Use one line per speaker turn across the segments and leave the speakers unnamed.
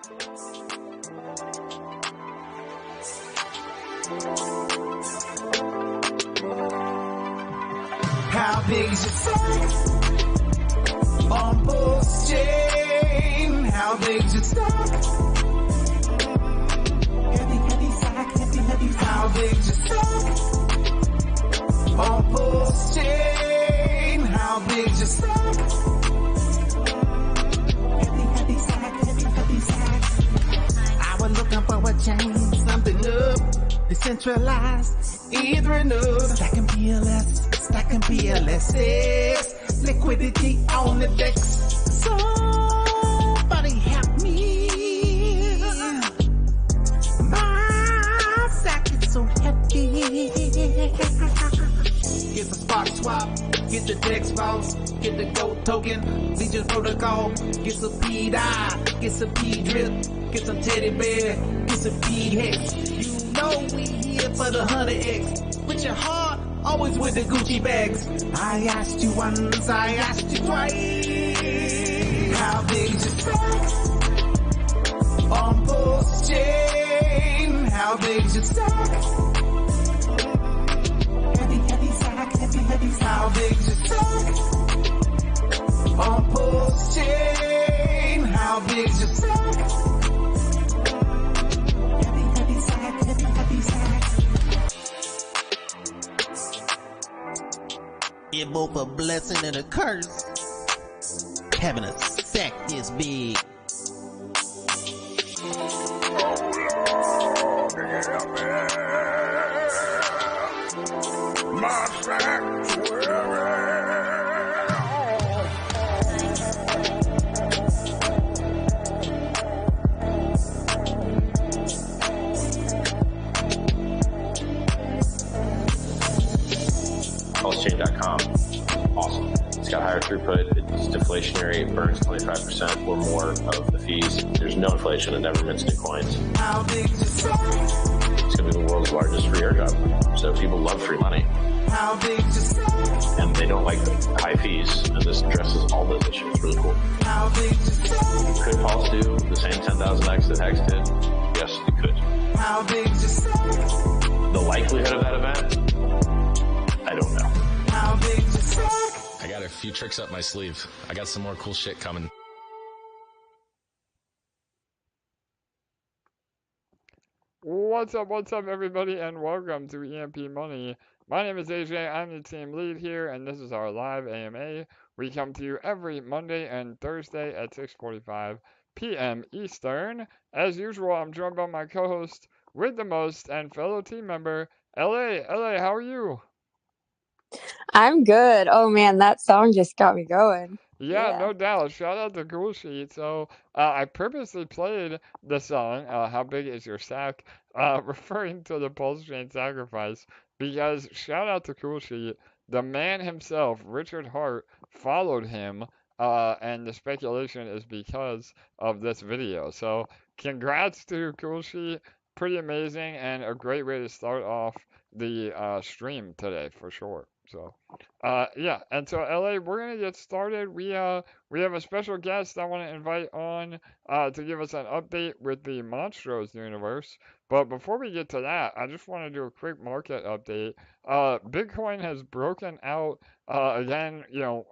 How big is your stack on PulseChain? How big is your stack? Heavy stack. How big is your stack on PulseChain? How big is your stack? Heavy stack. I was looking for a change, something new, decentralized, Ethereum nodes, stacking PLSs, liquidity on the decks. Somebody help me. My sack is so heavy. Get the Spark Swap, get the Dex Boss, get the Gold Token, Legion Protocol, get some P-Dye, get some P-Drip, get some Teddy Bear, get some pHEX. You know we here for the 100X. With your heart, always with the Gucci bags. I asked you once, I asked you twice. How big is your stack on PulseChain? How big is your stack? Heavy stack. How big is your stack on PulseChain? How big is your stack? Heavy stack. It's both a blessing and a curse. Having a sack this big.
My sack's
PulseChain.com. Awesome. It's got higher throughput. It's deflationary. It burns 25% or more of the fees. There's no inflation. It never mints new coins.
How big is your stack?
It's going to be the world's largest free airdrop. So people love free money.
How big is your stack?
And they don't like the high fees. And this addresses all those issues. It's really cool.
How big is your stack?
Could Pulse do the same 10,000x that HEX did? Yes, it could.
How big is your stack?
The likelihood of that event? I don't know.
How big is your stack?
I got a few tricks up my sleeve. I got some more cool shit coming.
What's up, everybody, and welcome to EMP.Money. My name is AJ, I'm the team lead here, and this is our live AMA. We come to you every Monday and Thursday at 6:45 p.m. Eastern. As usual, I'm joined by my co-host with the most and fellow team member, LA. LA, how are you?
I'm good. Oh man, that song just got me going.
Yeah, no doubt. Shout out to Cool Sheet. So I purposely played the song, How Big Is Your Sack, referring to the PulseChain sacrifice, because shout out to Cool Sheet, the man himself, Richard Hart, followed him, and the speculation is because of this video. So congrats to Cool Sheet. Pretty amazing and a great way to start off the stream today for sure. So, yeah, and so LA, we're gonna get started. We have a special guest I want to invite on to give us an update with the Monstros universe. But before we get to that, I just want to do a quick market update. Bitcoin has broken out again. You know,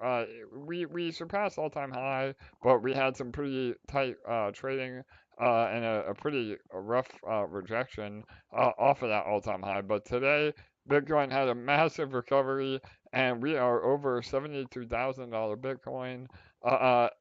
we surpassed all-time high, but we had some pretty tight trading. And a pretty rough rejection off of that all-time high. But today, Bitcoin had a massive recovery, and we are over $72,000 Bitcoin,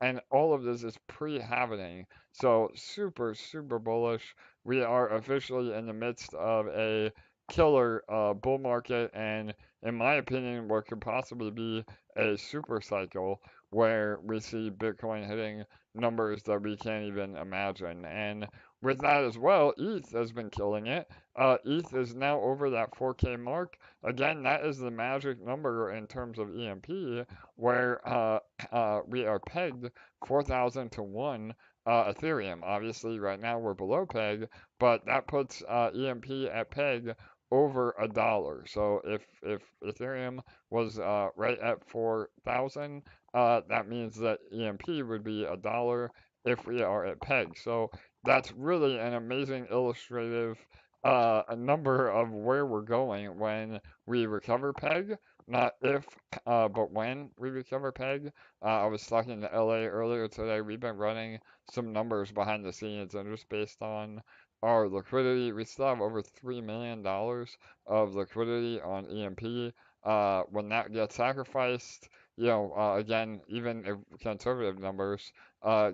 and all of this is pre-halvening. So super, super bullish. We are officially in the midst of a killer bull market, and in my opinion, what could possibly be a super cycle where we see Bitcoin hitting numbers that we can't even imagine. And with that as well, ETH has been killing it. ETH is now over that 4K mark. Again, that is the magic number in terms of EMP, where we are pegged 4,000 to 1 Ethereum. Obviously, right now we're below peg, but that puts EMP at peg over $1. So if Ethereum was right at 4,000, that means that EMP would be $1 if we are at peg. So that's really an amazing illustrative a number of where we're going when we recover PEG. Not if, but when we recover PEG. I was talking to LA earlier today. We've been running some numbers behind the scenes, and just based on our liquidity, we still have over $3 million of liquidity on EMP. When that gets sacrificed, again, even if conservative numbers,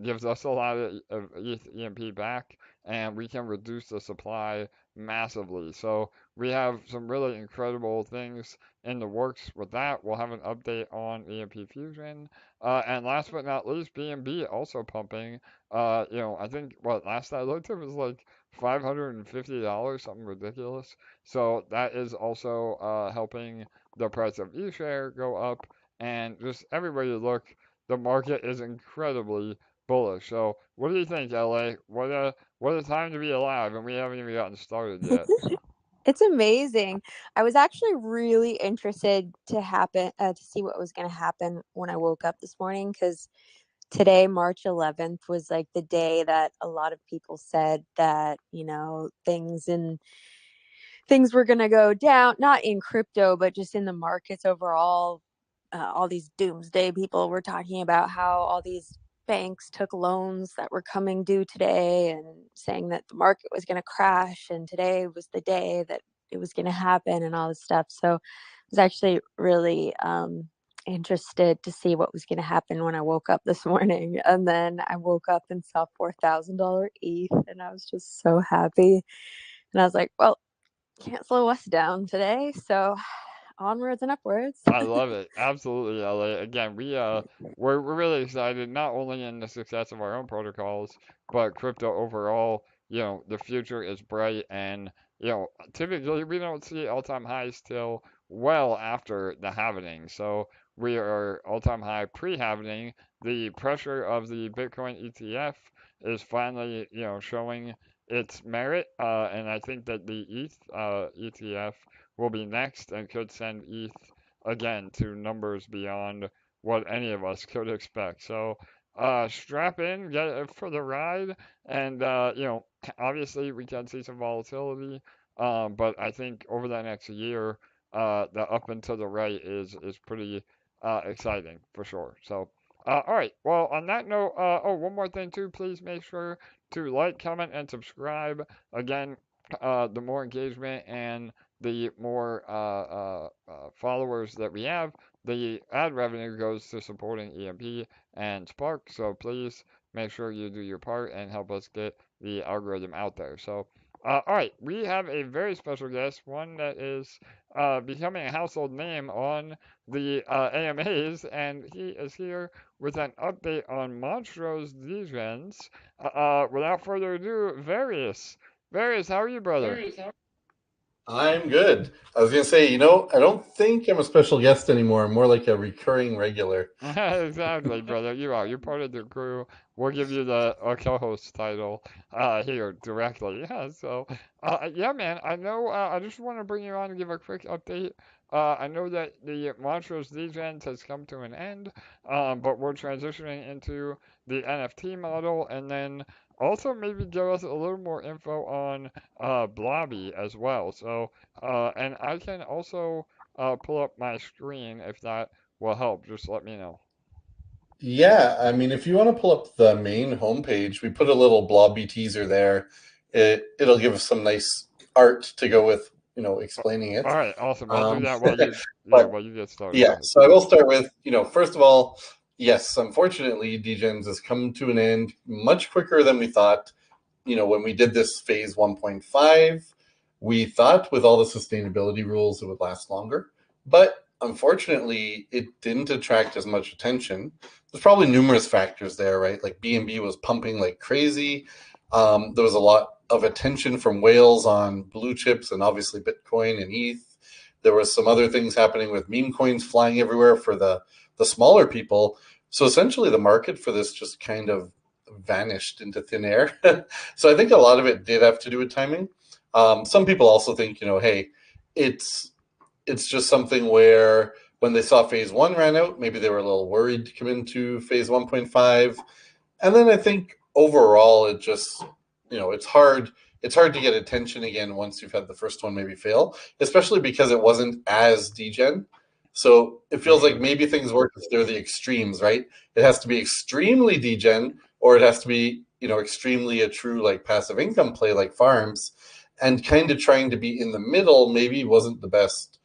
gives us a lot of ETH EMP back, and we can reduce the supply massively. So we have some really incredible things in the works with that. We'll have an update on EMP Fusion. And last but not least, BNB also pumping. I think what last I looked it was like $550, something ridiculous. So that is also helping the price of eShare go up. And just everywhere you look, the market is incredibly bullish. So what do you think, LA? What a time to be alive, and we haven't even gotten started yet.
It's amazing. I was actually really interested to see what was going to happen when I woke up this morning, because today, March 11th, was like the day that a lot of people said that, things were going to go down, not in crypto, but just in the markets overall. All these doomsday people were talking about how all these banks took loans that were coming due today and saying that the market was going to crash. And today was the day that it was going to happen and all this stuff. So I was actually really interested to see what was going to happen when I woke up this morning. And then I woke up and saw $4,000 ETH, and I was just so happy. And I was like, well, can't slow us down today. So onwards and upwards.
I love it. Absolutely, LA. Again, we're really excited not only in the success of our own protocols, but crypto overall. The future is bright, and typically we don't see all-time highs till well after the halvening. So we are all-time high pre-halvening. The pressure of the Bitcoin ETF is finally, showing its merit, and I think that the ETH ETF will be next and could send ETH again to numbers beyond what any of us could expect. So strap in, get it for the ride, and obviously we can see some volatility, but I think over the next year, the up and to the right is pretty exciting for sure. So. All right. Well, on that note, one more thing too. Please make sure to like, comment, and subscribe. Again, the more engagement and the more followers that we have, the ad revenue goes to supporting EMP and Spark. So please make sure you do your part and help us get the algorithm out there. So, all right, we have a very special guest, one that is becoming a household name on the AMAs, and he is here with an update on Monstro's Degenz. Without further ado, Various. Various, how are you, brother?
I'm good. I was going to say, I don't think I'm a special guest anymore. I'm more like a recurring regular.
Exactly, brother. You are. You're part of the crew. We'll give you the co-host title here directly. Yeah. So, yeah, man. I know. I just want to bring you on and give a quick update. I know that the Monstros Degenz has come to an end, but we're transitioning into the NFT model, and then also maybe give us a little more info on Blobby as well. So, and I can also pull up my screen if that will help. Just let me know.
Yeah, I mean, if you want to pull up the main homepage, we put a little blobby teaser there. It'll give us some nice art to go with, explaining it.
All right, awesome. I'll do that while
But
while you get started. Go
yeah,
ahead.
so I will start with, first of all, yes, unfortunately, Degenz has come to an end much quicker than we thought. When we did this phase 1.5, we thought with all the sustainability rules it would last longer, but unfortunately, it didn't attract as much attention. There's probably numerous factors there, right? Like BNB was pumping like crazy. There was a lot of attention from whales on blue chips and obviously Bitcoin and ETH. There was some other things happening with meme coins flying everywhere for the smaller people. So essentially, the market for this just kind of vanished into thin air. So I think a lot of it did have to do with timing. Some people also think, hey, it's just something where when they saw phase 1 ran out, maybe they were a little worried to come into phase 1.5. And then I think overall it just it's hard. It's hard to get attention again once you've had the first one maybe fail, especially because it wasn't as degen. So it feels like maybe things work if they're the extremes, right? It has to be extremely degen, or it has to be, extremely a true like passive income play like farms, and kind of trying to be in the middle maybe wasn't the best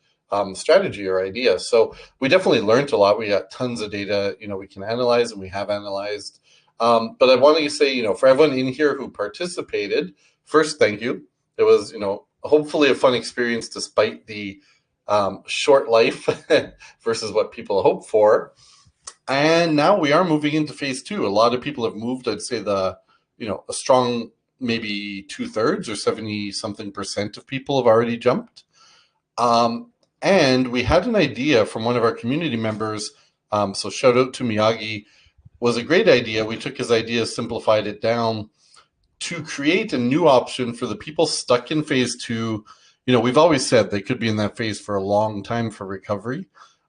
strategy or idea. So we definitely learned a lot. We got tons of data, we can analyze, and we have analyzed. But I want to say, for everyone in here who participated, first, thank you. It was, hopefully a fun experience despite the short life versus what people hope for. And now we are moving into phase two. A lot of people have moved. I'd say a strong maybe 2/3 or 70 something % of people have already jumped. And we had an idea from one of our community members. So shout out to Miyagi. Was a great idea. We took his idea, simplified it down to create a new option for the people stuck in phase two. We've always said they could be in that phase for a long time for recovery,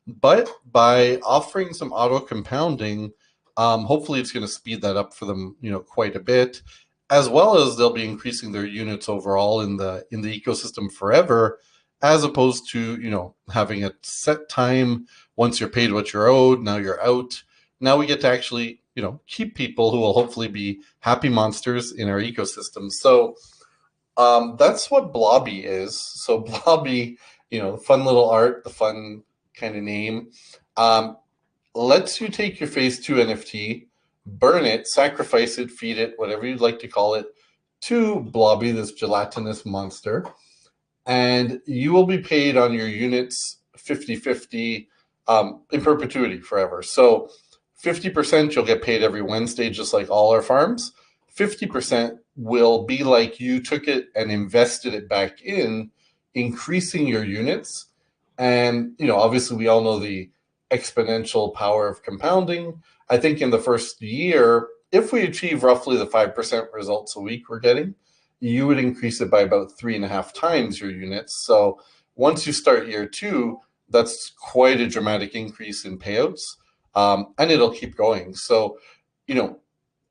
but by offering some auto compounding, hopefully it's going to speed that up for them, quite a bit, as well as they'll be increasing their units overall in the ecosystem forever, as opposed to, having a set time. Once you're paid what you're owed, now you're out. Now we get to actually, keep people who will hopefully be happy monsters in our ecosystem. So that's what Blobby is. So Blobby, fun little art, the fun kind of name, lets you take your phase two NFT, burn it, sacrifice it, feed it, whatever you'd like to call it, to Blobby, this gelatinous monster. And you will be paid on your units 50-50 in perpetuity forever. So 50% you'll get paid every Wednesday, just like all our farms. 50% will be like you took it and invested it back in, increasing your units. And, obviously we all know the exponential power of compounding. I think in the first year, if we achieve roughly the 5% results a week we're getting, you would increase it by about 3.5 times your units. So once you start year two, that's quite a dramatic increase in payouts. And it'll keep going. So,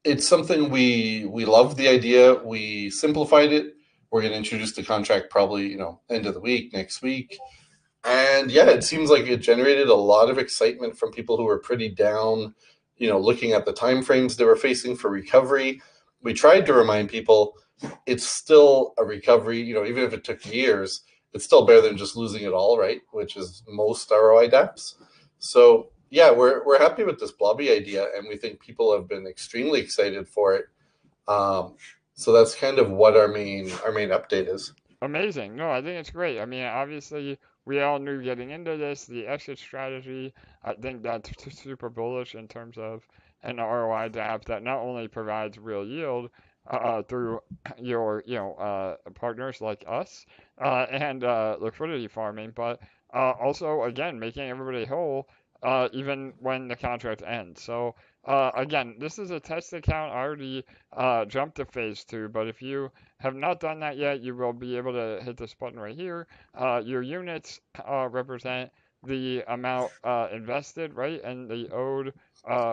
it's something we love the idea. We simplified it. We're going to introduce the contract probably, end of the week, next week. And yeah, it seems like it generated a lot of excitement from people who were pretty down, looking at the timeframes they were facing for recovery. We tried to remind people it's still a recovery, even if it took years, it's still better than just losing it all, right? Which is most ROI dApps. So yeah, we're happy with this Blobby idea, and we think people have been extremely excited for it. So that's kind of what our main update is.
Amazing. No, I think it's great. I mean, obviously, we all knew getting into this, the exit strategy. I think that's super bullish in terms of an ROI dApp that not only provides real yield through your, partners like us and liquidity farming, but also, again, making everybody whole even when the contract ends. So, again, this is a test account. I already jumped to phase two, but if you have not done that yet, you will be able to hit this button right here. Your units represent the amount invested, right? And the owed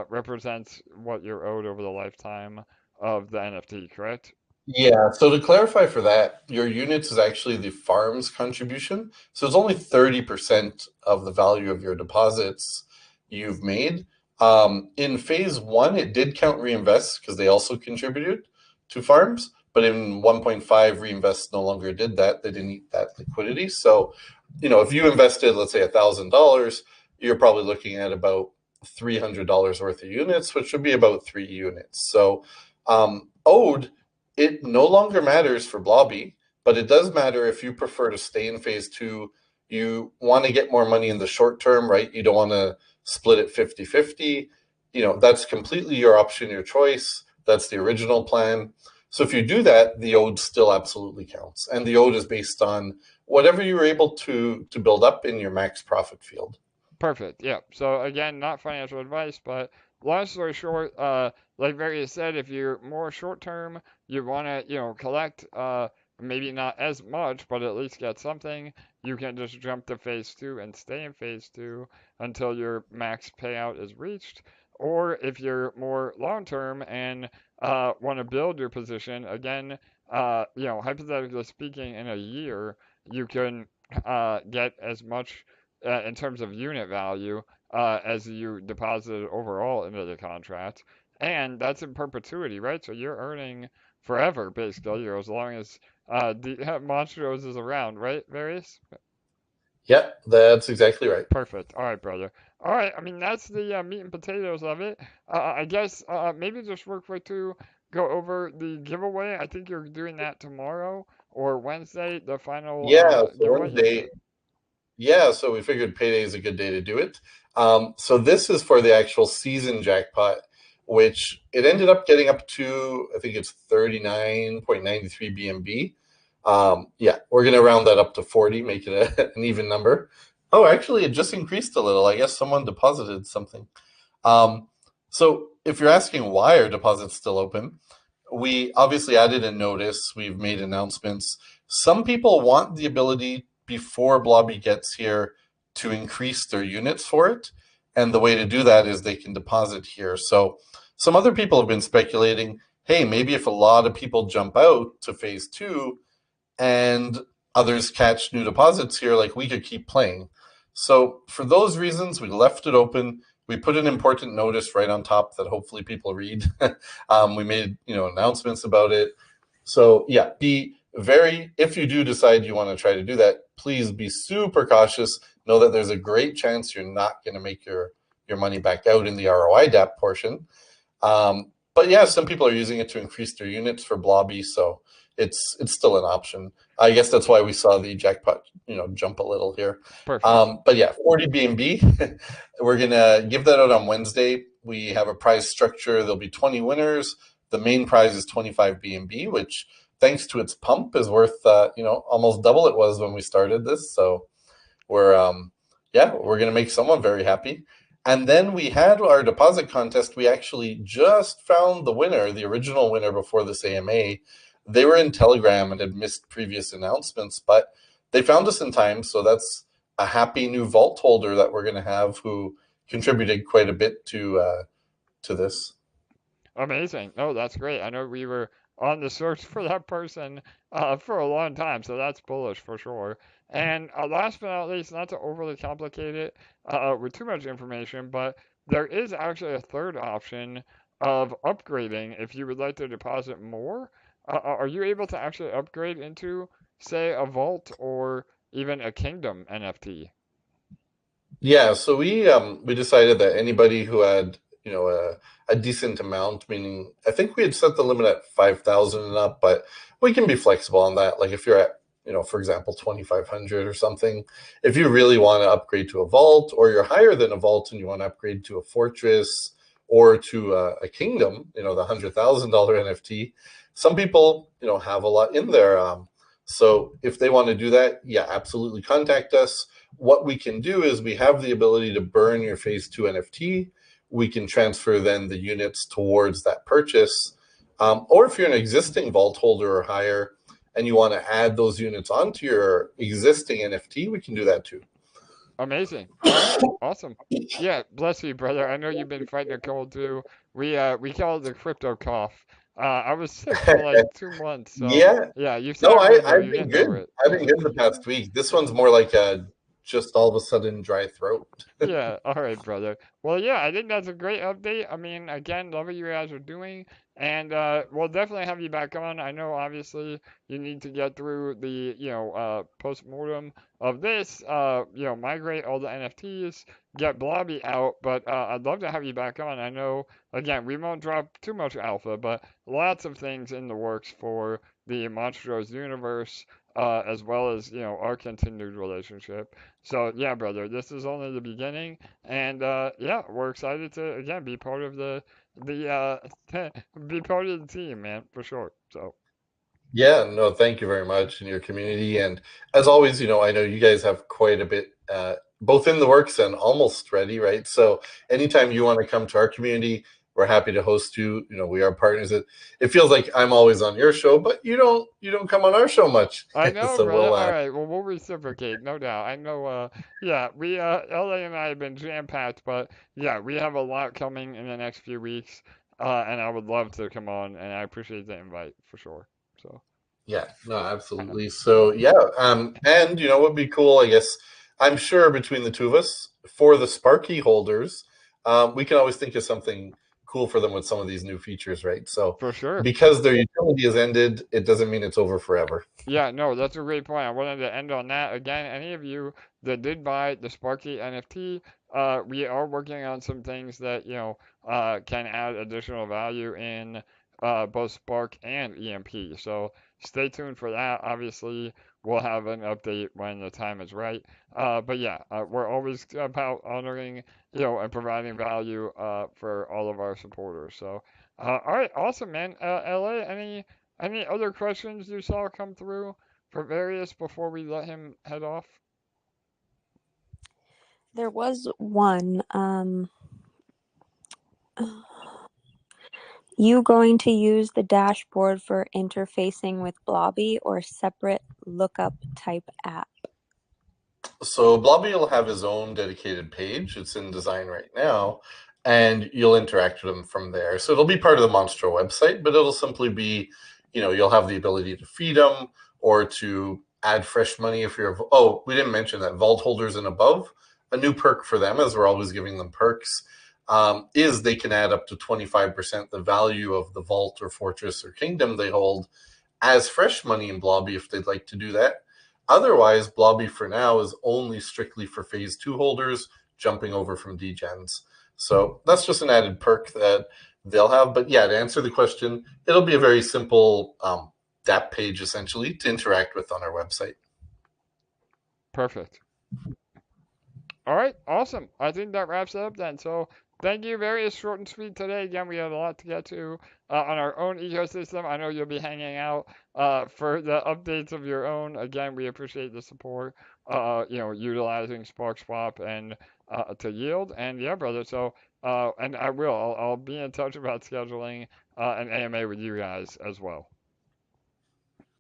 represents what you're owed over the lifetime of the NFT, correct?
Yeah, so to clarify for that, your units is actually the farm's contribution. So it's only 30% of the value of your deposits you've made. In phase one, it did count reinvests because they also contributed to farms. But in 1.5, reinvest no longer did that. They didn't eat that liquidity. So, if you invested, let's say $1,000, you're probably looking at about $300 worth of units, which would be about 3 units. So owed, it no longer matters for Blobby, but it does matter if you prefer to stay in phase two. You want to get more money in the short term, right? You don't want to split it 50-50. That's completely your option, your choice. That's the original plan. So if you do that, the ode still absolutely counts. And the ode is based on whatever you were able to build up in your max profit field.
Perfect. Yeah. So again, not financial advice, but long story short, like Barry said, if you're more short term, you want to, collect, maybe not as much, but at least get something. You can just jump to phase two and stay in phase two until your max payout is reached. Or if you're more long term and want to build your position, again, hypothetically speaking, in a year, you can get as much in terms of unit value as you deposited overall into the contract. And that's in perpetuity, right? So you're earning forever, basically, as long as the Monstros is around, right, Various?
Yeah, that's exactly right.
Perfect. All right, brother. All right. I mean, that's the meat and potatoes of it. I guess maybe just real quick to go over the giveaway. I think you're doing that tomorrow or Wednesday, the final
Yeah, so
giveaway.
Wednesday. Yeah, so we figured payday is a good day to do it. So this is for the actual season jackpot, which it ended up getting up to, I think it's 39.93 BNB. Yeah, we're going to round that up to 40, make it an even number. Oh, actually, it just increased a little. I guess someone deposited something. So if you're asking why are deposits still open, we obviously added a notice. We've made announcements. Some people want the ability before Blobby gets here to increase their units for it. And the way to do that is they can deposit here. So some other people have been speculating, hey, maybe if a lot of people jump out to phase 2 and others catch new deposits here, like we could keep playing. So for those reasons, we left it open. We put an important notice right on top that hopefully people read. We made announcements about it. So yeah, if you do decide you want to try to do that, please be super cautious. Know that there's a great chance you're not going to make your money back out in the ROI DAP portion. But yeah, some people are using it to increase their units for Blobby, so it's still an option. I guess that's why we saw the jackpot, jump a little here.
Perfect.
But yeah, 40 BNB. We're gonna give that out on Wednesday. We have a prize structure. There'll be 20 winners. The main prize is 25 BNB, which, thanks to its pump, is worth almost double it was when we started this. So we're gonna make someone very happy. And then we had our deposit contest. We actually just found the winner, the original winner before this AMA. They were in Telegram and had missed previous announcements, but they found us in time. So that's a happy new vault holder that we're going to have who contributed quite a bit to this.
Amazing. No, that's great. I know we were on the search for that person for a long time, so that's bullish for sure. And last but not least, not to overly complicate it with too much information, but there is actually a third option of upgrading if you would like to deposit more. Are you able to actually upgrade into, say, a vault or even a kingdom NFT?
Yeah, so we decided that anybody who had a decent amount, meaning I think we had set the limit at 5,000 and up, but we can be flexible on that. Like if you're at for example, 2,500 or something, if you really want to upgrade to a vault, or you're higher than a vault and you want to upgrade to a fortress or to a kingdom, the $100,000 NFT, some people have a lot in there. So if they want to do that, yeah, absolutely contact us. What we can do is we have the ability to burn your phase 2 NFT. We can transfer then the units towards that purchase. Or if you're an existing vault holder or higher and you want to add those units onto your existing NFT, we can do that too.
Amazing. All right. Awesome. Yeah, bless you, brother. I know you've been fighting a cold too. We call it the crypto cough. I was sick for like 2 months. So yeah, you
No,
sound good, though.
I've
You're
been
getting over
good.
it.
I've been good the past week. This one's more like a just all of a sudden dry throat.
Yeah, all right, brother. Well, yeah, I think that's a great update. I mean, again, love what you guys are doing, and we'll definitely have you back on. I know, obviously, you need to get through the, post-mortem of this, migrate all the NFTs, get Blobby out, but I'd love to have you back on. I know, again, we won't drop too much alpha, but lots of things in the works for the Monstro's universe, as well as, our continued relationship. So yeah, brother, this is only the beginning, and yeah, we're excited to again be part of the be part of the team, man, for sure. So
Yeah, no, thank you very much in your community. And as always, I know you guys have quite a bit both in the works and almost ready, right? So anytime you want to come to our community, we're happy to host you. We are partners. It feels like I'm always on your show, but you don't come on our show much.
I know,
So
brother. All right, well, we'll reciprocate, no doubt. I know. Yeah, LA and I have been jam packed, but yeah, we have a lot coming in the next few weeks, and I would love to come on, and I appreciate the invite for sure. So.
Yeah, no, absolutely. So yeah, and you know what would be cool, I guess, I'm sure between the two of us, for the Sparky holders, we can always think of something cool for them with some of these new features, right? So
For sure.
because their utility has ended, it doesn't mean it's over forever.
Yeah, no, that's a great point. I wanted to end on that. Again, any of you that did buy the Sparky NFT, we are working on some things that, can add additional value in both Spark and EMP. So stay tuned for that. Obviously, we'll have an update when the time is right. But yeah, we're always about honoring, and providing value for all of our supporters. So, all right, awesome, man. LA, any other questions you saw come through for Various before we let him head off?
There was one. You going to use the dashboard for interfacing with Blobby or separate lookup type app?
So Blobby will have his own dedicated page. It's in design right now, and you'll interact with him from there. So it'll be part of the Monstro website, but it'll simply be, you'll have the ability to feed them or to add fresh money if you're. Oh, we didn't mention that vault holders and above. A new perk for them, as we're always giving them perks, is they can add up to 25% the value of the vault or fortress or kingdom they hold as fresh money in Blobby if they'd like to do that. Otherwise, Blobby for now is only strictly for phase 2 holders jumping over from Degenz. So that's just an added perk that they'll have. But yeah, to answer the question, it'll be a very simple DApp page essentially to interact with on our website.
Perfect. All right, awesome. I think that wraps it up then. So thank you. Very short and sweet today. Again, we had a lot to get to on our own ecosystem. I know you'll be hanging out for the updates of your own. Again, we appreciate the support, utilizing SparkSwap and to yield. And yeah, brother. So, and I'll be in touch about scheduling an AMA with you guys as well.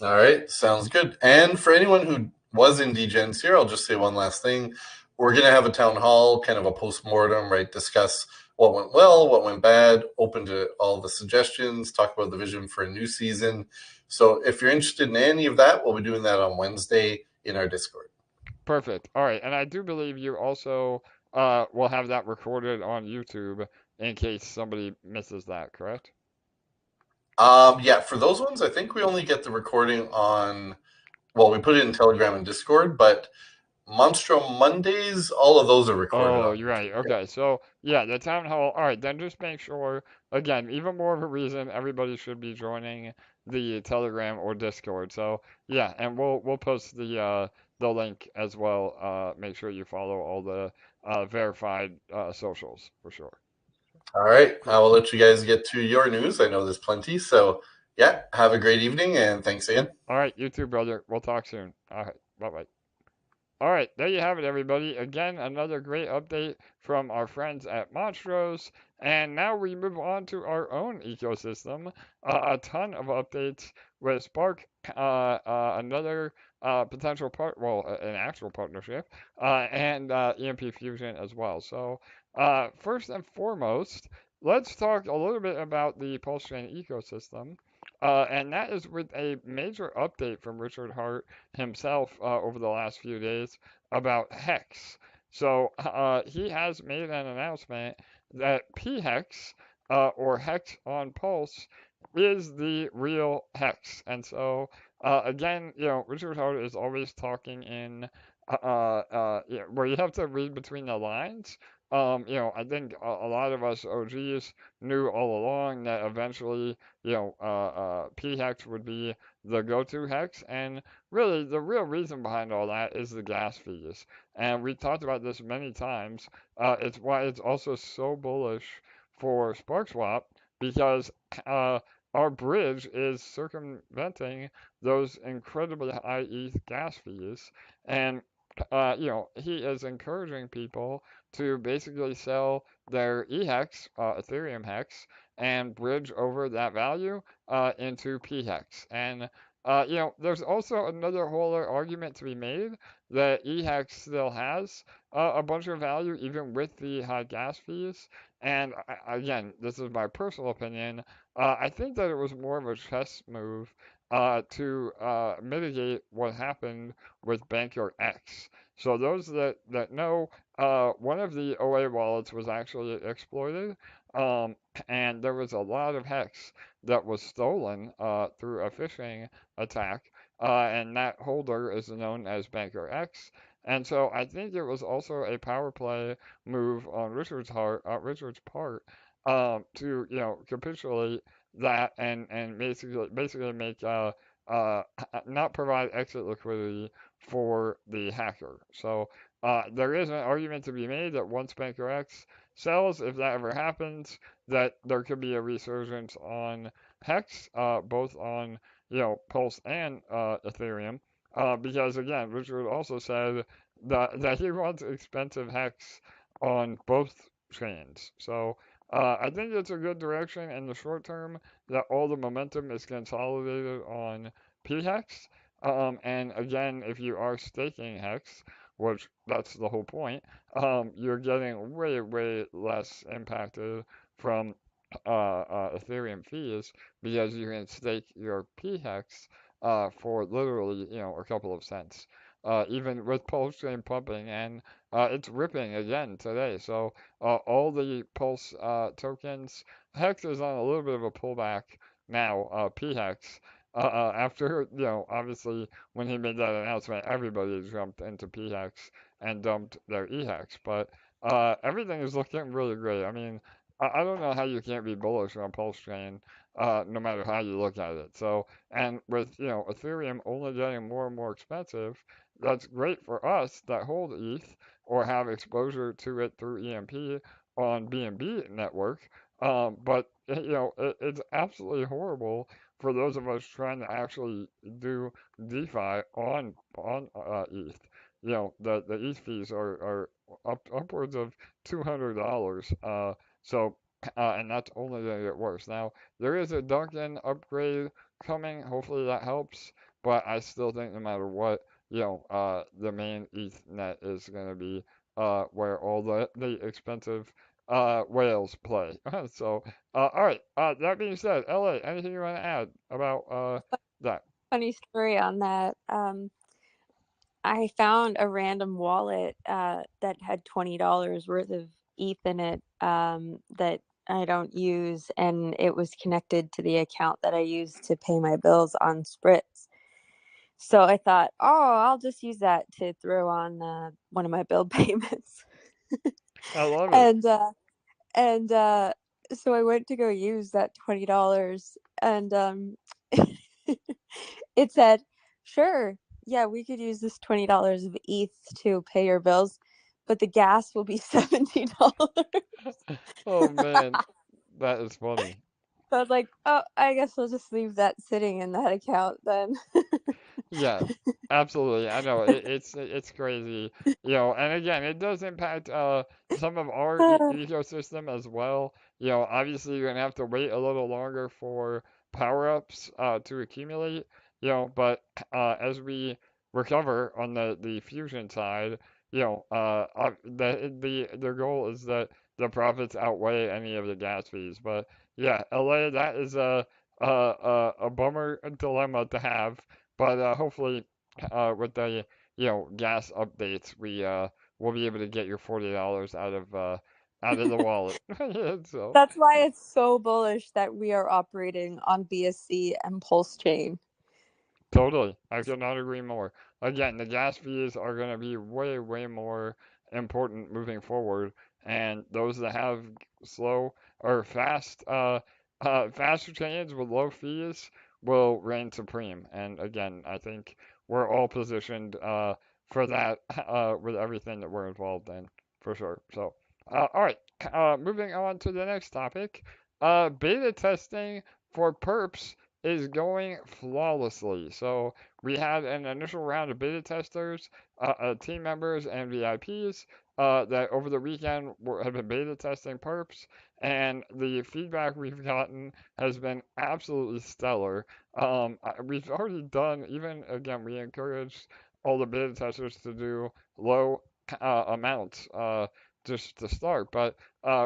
All right, sounds good. And for anyone who was in Degenz here, I'll just say one last thing. We're going to have a town hall, kind of a post-mortem, right? Discuss what went well, what went bad, open to all the suggestions, talk about the vision for a new season. So if you're interested in any of that, we'll be doing that on Wednesday in our Discord.
Perfect. All right. And I do believe you also will have that recorded on YouTube in case somebody misses that, correct?
Yeah, for those ones, I think we only get the recording on, we put it in Telegram and Discord, but Monstro Mondays, all of those are recorded.
Oh, you're right. Okay. So, yeah, the town hall. All right. Then just make sure, again, even more of a reason everybody should be joining the Telegram or Discord. So, yeah, and we'll post the link as well. Make sure you follow all the verified socials for sure.
All right. I will let you guys get to your news. I know there's plenty. So, yeah, have a great evening and thanks again.
All right. You too, brother. We'll talk soon. All right. Bye-bye. All right, there you have it, everybody. Again, another great update from our friends at Monstros. And now we move on to our own ecosystem. A ton of updates with Spark, another potential an actual partnership, and EMP Fusion as well. So, first and foremost, let's talk a little bit about the PulseChain ecosystem. And that is with a major update from Richard Hart himself over the last few days about pHEX. So he has made an announcement that pHEX or hex on Pulse is the real hex. And so again, Richard Hart is always talking in where you have to read between the lines. I think a lot of us OGs knew all along that eventually, pHEX would be the go-to hex, and really the real reason behind all that is the gas fees. And we talked about this many times. It's why it's also so bullish for SparkSwap because our bridge is circumventing those incredibly high ETH gas fees, and he is encouraging people to basically sell their eHEX, Ethereum hex, and bridge over that value into pHEX. And there's also another whole other argument to be made that pHEX still has a bunch of value even with the high gas fees. And again, this is my personal opinion. I think that it was more of a chess move to mitigate what happened with Banker X. So those that know, one of the OA wallets was actually exploited, um, and there was a lot of hex that was stolen through a phishing attack, and that holder is known as Banker X. And so I think it was also a power play move on Richard's part, to capitulate that and basically make not provide exit liquidity for the hacker. So there is an argument to be made that once Banker X sells, if that ever happens, that there could be a resurgence on Hex, both on Pulse and Ethereum, because again, Richard also said that he wants expensive Hex on both chains. So I think it's a good direction in the short term that all the momentum is consolidated on pHEX. And again, if you are staking Hex, which that's the whole point, you're getting way less impacted from Ethereum fees because you can stake your pHEX for literally, a couple of cents. Even with PulseChain pumping, and it's ripping again today. So all the Pulse tokens, Hex is on a little bit of a pullback now. pHEX, after obviously when he made that announcement, everybody jumped into pHEX and dumped their eHEX. But everything is looking really great. I mean, I don't know how you can't be bullish on PulseChain, no matter how you look at it. So, and with Ethereum only getting more and more expensive, that's great for us that hold ETH or have exposure to it through EMP on BNB network. But it's absolutely horrible for those of us trying to actually do DeFi on ETH. The ETH fees are upwards of $200. So, and that's only going to get worse. Now, there is a Duncan upgrade coming. Hopefully that helps. But I still think no matter what, the main Ethernet is going to be where all the expensive whales play. So, all right. That being said, LA, anything you want to add about that?
Funny story on that. I found a random wallet that had $20 worth of ETH in it that I don't use, and it was connected to the account that I use to pay my bills on Spritz. So I thought, oh, I'll just use that to throw on one of my bill payments.
I love it.
And so I went to go use that $20, and it said, sure, yeah, we could use this $20 of ETH to pay your bills, but the gas will be $70.
Oh man, that is funny.
So I was like, oh, I guess I'll just leave that sitting in that account then.
Yeah, absolutely. I know it's crazy, and again, it does impact some of our ecosystem as well. Obviously you're gonna have to wait a little longer for power-ups to accumulate, but as we recover on the fusion side, their goal is that the profits outweigh any of the gas fees. But yeah, LA, that is a bummer dilemma to have. But hopefully, with the gas updates, we will be able to get your $40 out of the wallet. So
That's why it's so bullish that we are operating on BSC and PulseChain.
totally, I could not agree more. Again, the gas fees are going to be way more important moving forward, and those that have slow or faster chains with low fees will reign supreme. And again, I think we're all positioned for that with everything that we're involved in, for sure. So, all right, moving on to the next topic, beta testing for Perps is going flawlessly. So we had an initial round of beta testers, team members, and VIPs that over the weekend have been beta testing Perps, and the feedback we've gotten has been absolutely stellar. We've already done, even again, we encouraged all the beta testers to do low amounts just to start, but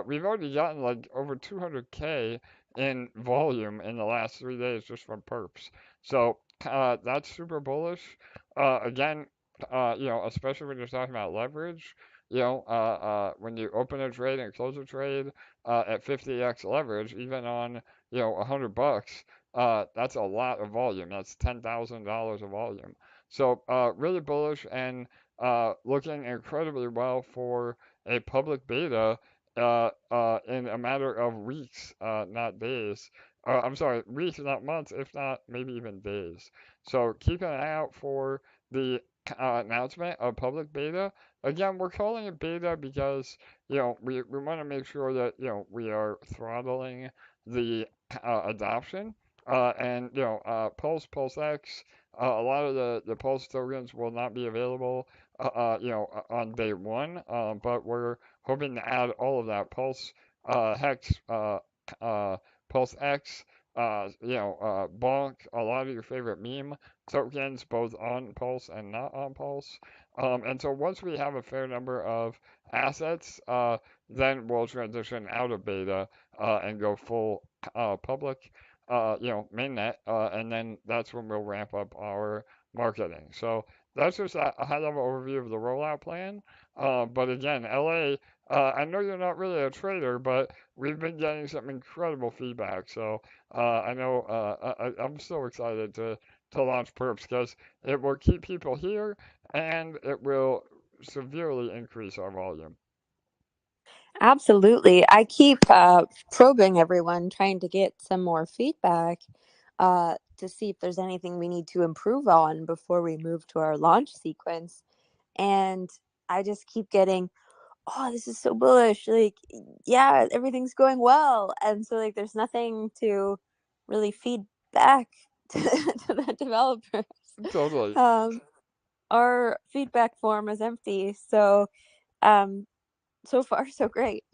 we've already gotten like over 200K in volume in the last 3 days just from Perps. So that's super bullish. Again, especially when you're talking about leverage, when you open a trade and close a trade at 50x leverage, even on, $100, that's a lot of volume. That's $10,000 of volume. So really bullish and looking incredibly well for a public beta in a matter of weeks, not days. I'm sorry, weeks, not months, if not maybe even days. So keep an eye out for the announcement of public beta. Again, we're calling it beta because, we want to make sure that, we are throttling the adoption. PulseX, a lot of the Pulse tokens will not be available, on day one, but we're hoping to add all of that PulseHEX, PulseX, Bonk, a lot of your favorite meme tokens, both on Pulse and not on Pulse. And so once we have a fair number of assets, then we'll transition out of beta and go full public, mainnet, and then that's when we'll ramp up our marketing. So that's just a high-level overview of the rollout plan. But again, LA, I know you're not really a trader, but we've been getting some incredible feedback. So I know I'm so excited to launch Perps because it will keep people here and it will severely increase our volume.
Absolutely. I keep probing everyone, trying to get some more feedback to see if there's anything we need to improve on before we move to our launch sequence. And I just keep getting, oh, this is so bullish. Like, yeah, everything's going well. And so, like, there's nothing to really feed back to the developers.
Totally.
Our feedback form is empty. So, so far, so great.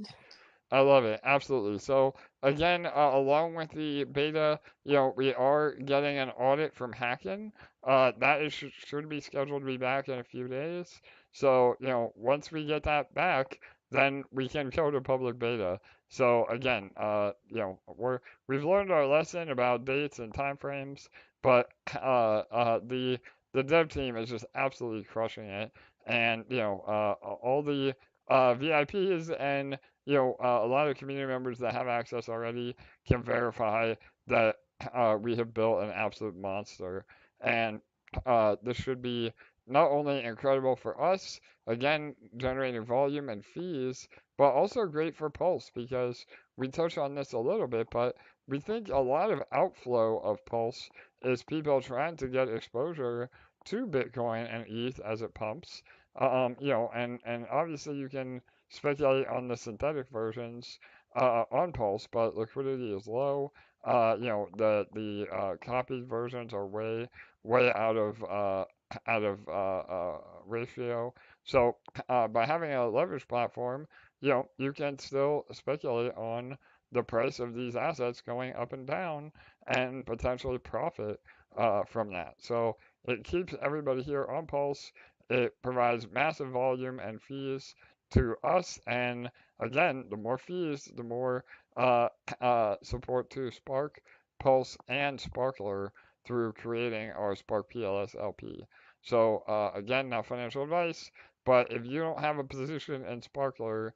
I love it. Absolutely. So again, along with the beta, we are getting an audit from Hacking. That is should be scheduled to be back in a few days. So, once we get that back, then we can go to public beta. So again, we've learned our lesson about dates and timeframes, but the dev team is just absolutely crushing it, and all the VIPs and a lot of community members that have access already can verify that we have built an absolute monster. And this should be not only incredible for us, again, generating volume and fees, but also great for Pulse because we touched on this a little bit, but we think a lot of outflow of Pulse is people trying to get exposure to Bitcoin and ETH as it pumps. And obviously you can speculate on the synthetic versions on Pulse, but liquidity is low. The copied versions are way out of ratio. So by having a leverage platform, you can still speculate on the price of these assets going up and down and potentially profit from that. So it keeps everybody here on Pulse. It provides massive volume and fees to us. And again, the more fees, the more support to Spark, Pulse, and Sparkler through creating our Spark PLS LP. So again, not financial advice, but if you don't have a position in Sparkler,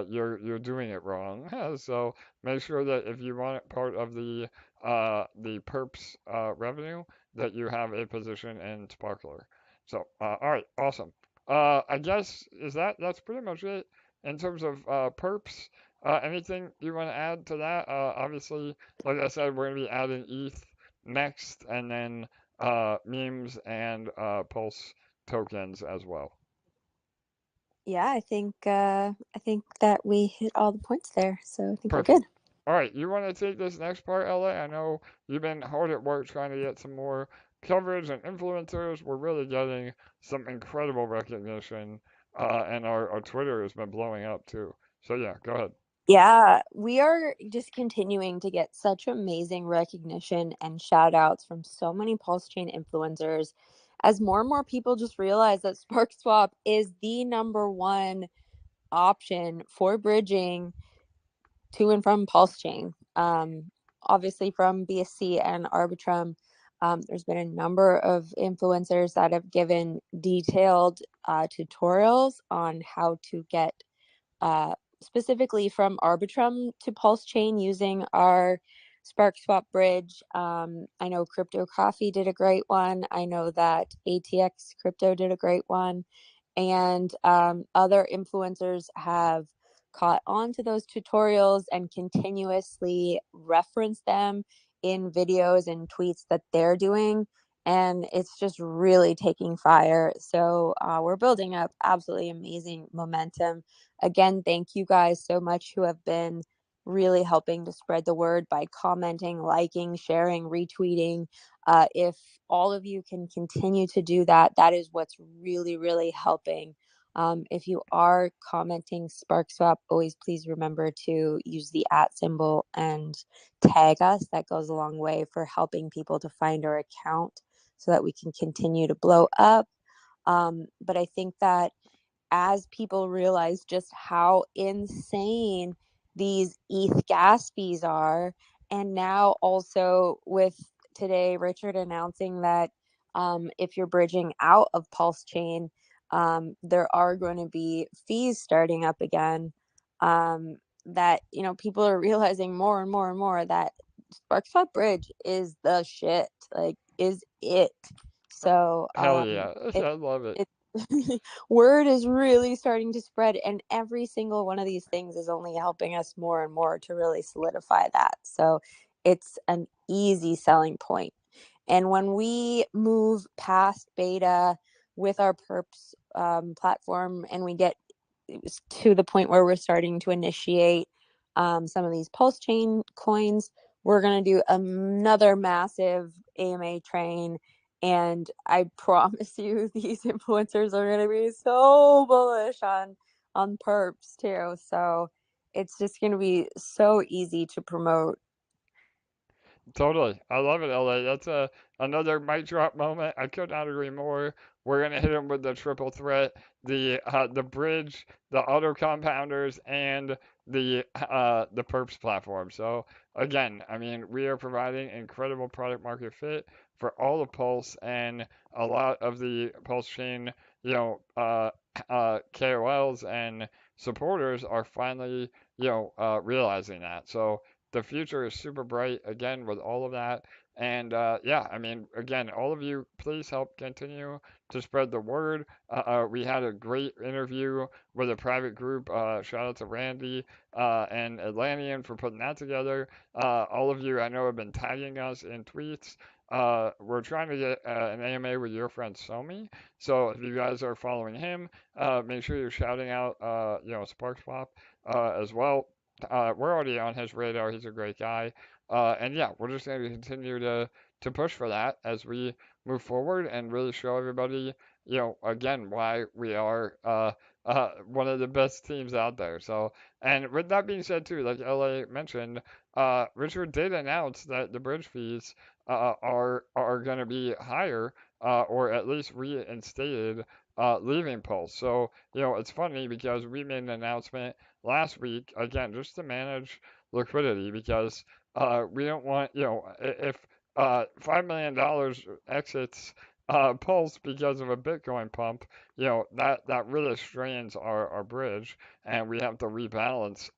you're doing it wrong. So make sure that if you want part of the Perps revenue, that you have a position in Sparkler. So all right, awesome. I guess that's pretty much it in terms of Perps. Anything you want to add to that? Obviously, like I said, we're gonna be adding ETH next, and then memes and Pulse tokens as well.
Yeah, I think that we hit all the points there, so I think
Perfect.
we're good.
All right, you want to take this next part, LA? I know you've been hard at work trying to get some more coverage and influencers. We're really getting some incredible recognition, and our Twitter has been blowing up too. So yeah, go ahead.
Yeah, we are just continuing to get such amazing recognition and shout outs from so many PulseChain influencers as more and more people just realize that SparkSwap is the number one option for bridging to and from PulseChain. Obviously, from BSC and Arbitrum, there's been a number of influencers that have given detailed tutorials on how to get specifically from Arbitrum to PulseChain using our SparkSwap bridge. I know Crypto Coffee did a great one. I know that ATX Crypto did a great one. And other influencers have caught on to those tutorials and continuously reference them in videos and tweets that they're doing. And it's just really taking fire. So we're building up absolutely amazing momentum. Again, thank you guys so much who have been really helping to spread the word by commenting, liking, sharing, retweeting. If all of you can continue to do that, that is what's really, really helping. If you are commenting SparkSwap, always please remember to use the @ symbol and tag us. That goes a long way for helping people to find our account so that we can continue to blow up. But I think that as people realize just how insane these ETH gas fees are, and now also with today Richard announcing that if you're bridging out of PulseChain, there are going to be fees starting up again. That people are realizing more and more and more that SparkSwap Bridge is the shit, like is it. So
Hell yeah,
it
I love it.
it word is really starting to spread, and every single one of these things is only helping us more and more to really solidify that. So it's an easy selling point. And when we move past beta with our Perps platform and we get to the point where we're starting to initiate some of these PulseChain coins, we're going to do another massive AMA train. And I promise you, these influencers are going to be so bullish on Perps too. So it's just going to be so easy to promote.
Totally. I love it, LA. That's another mic drop moment. I could not agree more. We're gonna hit them with the triple threat, the bridge, the auto compounders, and the perps platform. So again, I mean, we are providing incredible product market fit for all of Pulse, and a lot of the Pulse chain, KOLs and supporters are finally, realizing that. So the future is super bright again with all of that. And yeah, I mean, again, all of you, please help continue to spread the word. We had a great interview with a private group. Shout out to Randy and Atlantean for putting that together. All of you, I know, have been tagging us in tweets. We're trying to get an AMA with your friend Somi. So if you guys are following him, make sure you're shouting out, SparkSwap as well. We're already on his radar. He's a great guy. And yeah, we're just going to continue to push for that as we move forward and really show everybody, again, why we are one of the best teams out there. So, and with that being said, too, like LA mentioned, Richard did announce that the bridge fees are going to be higher, or at least reinstated, leaving Pulse. So, it's funny because we made an announcement last week, again, just to manage liquidity because we don't want, if $5 million exits Pulse because of a Bitcoin pump, that really strains our bridge, and we have to rebalance,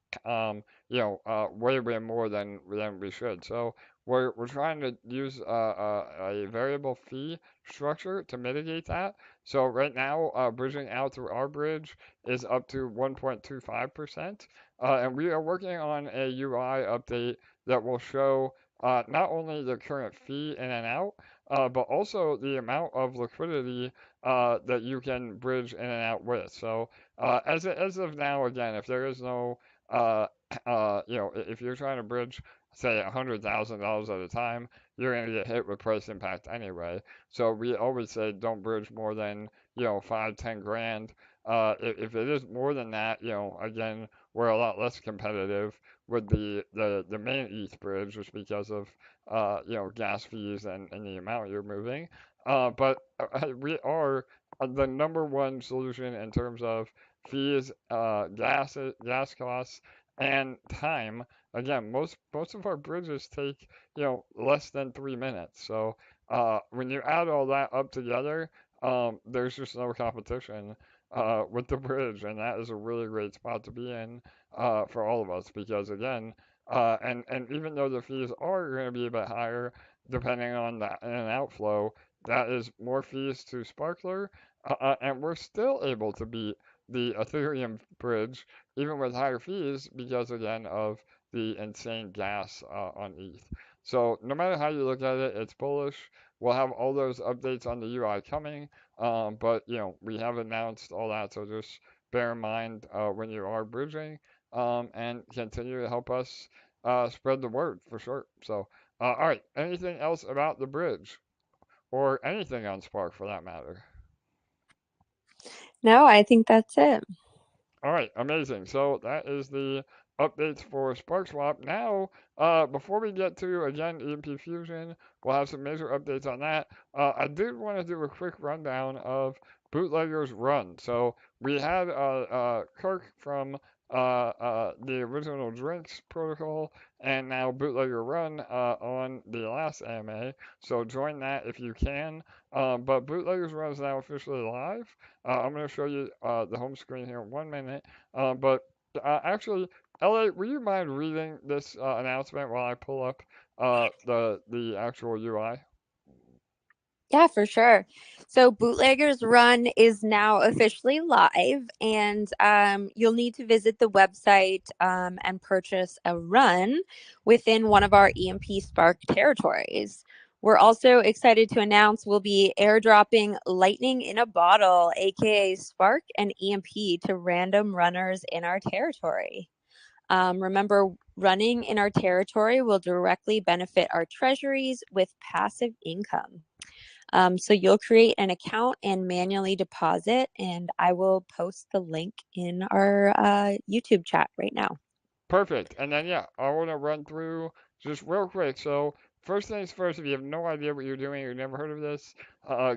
way more than we should. So we're trying to use a variable fee structure to mitigate that. So right now, bridging out through our bridge is up to 1.25%. And we are working on a UI update that will show not only the current fee in and out, but also the amount of liquidity that you can bridge in and out with. So as of now, again, if there is no if you're trying to bridge, say, $100,000 at a time, you're going to get hit with price impact anyway. So we always say don't bridge more than, 5, 10 grand. If it is more than that, again, we're a lot less competitive with the main ETH bridge just because of, gas fees and the amount you're moving. But we are the number one solution in terms of fees, gas costs, and time. Again, most of our bridges take less than 3 minutes. So when you add all that up together, there's just no competition with the bridge, and that is a really great spot to be in for all of us because again, and even though the fees are going to be a bit higher depending on the in and outflow, that is more fees to Sparkler, and we're still able to beat the Ethereum bridge even with higher fees because again of the insane gas on ETH. So no matter how you look at it, it's bullish. We'll have all those updates on the UI coming, but we have announced all that, so just bear in mind when you are bridging, and continue to help us spread the word for sure. So, all right, anything else about the bridge or anything on Spark for that matter?
No, I think that's it.
All right, amazing. So that is the updates for SparkSwap. Now, before we get to, again, EMP Fusion, we'll have some major updates on that. I did want to do a quick rundown of Bootleggers Run. So we had Kirk from the original Drinks protocol and now Bootlegger Run on the last AMA. So join that if you can. But Bootleggers Run is now officially live. I'm going to show you the home screen here in 1 minute. But actually, LA, will you mind reading this announcement while I pull up the actual UI?
Yeah, for sure. So Bootleggers Run is now officially live, and you'll need to visit the website and purchase a run within one of our EMP Spark territories. We're also excited to announce we'll be airdropping Lightning in a Bottle, aka Spark and EMP, to random runners in our territory. Remember, running in our territory will directly benefit our treasuries with passive income. So you'll create an account and manually deposit, and I will post the link in our YouTube chat right now.
Perfect. And then, yeah, I want to run through just real quick. So, first things first, if you have no idea what you're doing, you've never heard of this,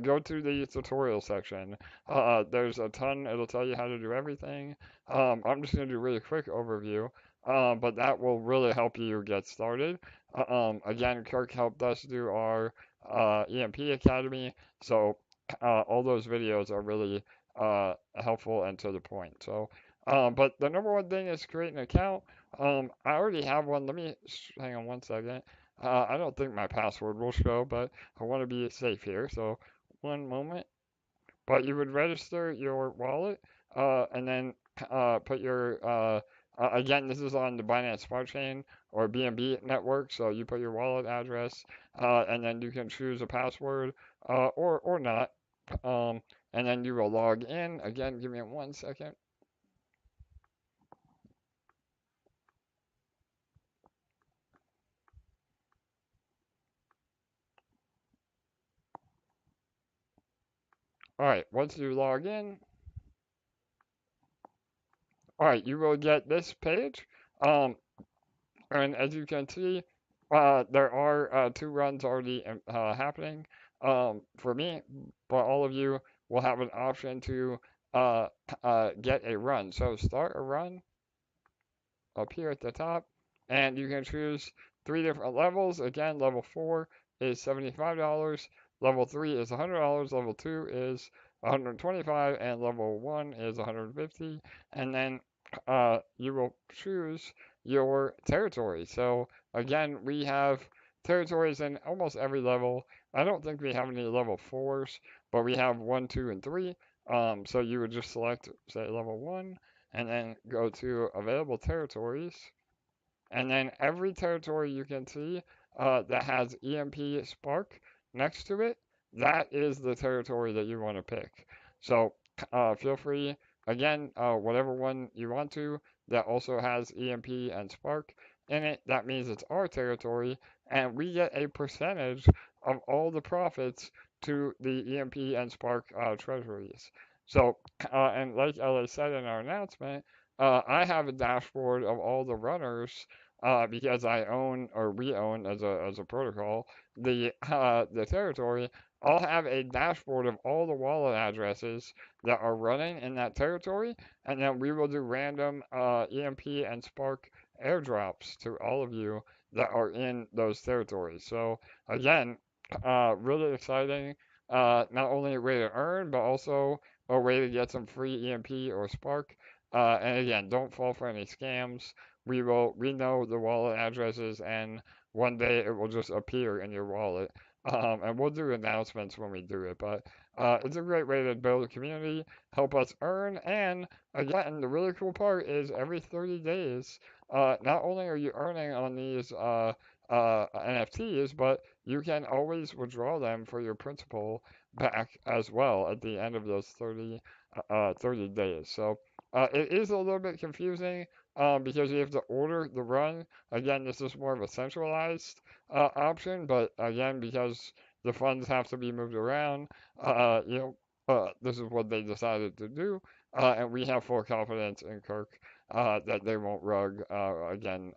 go to the tutorial section. There's a ton, it'll tell you how to do everything. I'm just going to do a really quick overview, but that will really help you get started. Again, Kirk helped us do our EMP Academy, so all those videos are really helpful and to the point. So, but the number one thing is create an account. I already have one. Let me hang on 1 second. I don't think my password will show, but I want to be safe here. So 1 moment. But you would register your wallet, and then put your again. This is on the Binance Smart Chain or BNB network. So you put your wallet address, and then you can choose a password or not. And then you will log in. Again, give me 1 second. All right, once you log in, all right, you will get this page. And as you can see, there are 2 runs already happening for me, but all of you will have an option to get a run. So start a run up here at the top, and you can choose 3 different levels. Again, level 4 is $75, level 3 is $100, level 2 is $125, and level 1 is $150. And then you will choose your territory. So again, we have territories in almost every level. I don't think we have any level 4s, but we have 1, 2, and 3. So you would just select, say, level 1, and then go to available territories. And then every territory you can see that has EMP Spark next to it, that is the territory that you want to pick. So feel free again, whatever one you want to that also has EMP and Spark in it, that means it's our territory, and we get a percentage of all the profits to the EMP and Spark treasuries. So, and like LA said in our announcement, I have a dashboard of all the runners because I own, or we own as a protocol, the territory. I'll have a dashboard of all the wallet addresses that are running in that territory, and then we will do random EMP and Spark airdrops to all of you that are in those territories. So again, really exciting. Not only a way to earn, but also a way to get some free EMP or Spark. And again, don't fall for any scams. We know the wallet addresses, and one day it will just appear in your wallet. And we'll do announcements when we do it. But it's a great way to build a community, help us earn, and again, the really cool part is every 30 days, not only are you earning on these NFTs, but you can always withdraw them for your principal back as well at the end of those 30 days. So it is a little bit confusing because you have to order the run. Again, this is more of a centralized option, but again, because the funds have to be moved around, this is what they decided to do, and we have full confidence in Kirk that they won't rug again.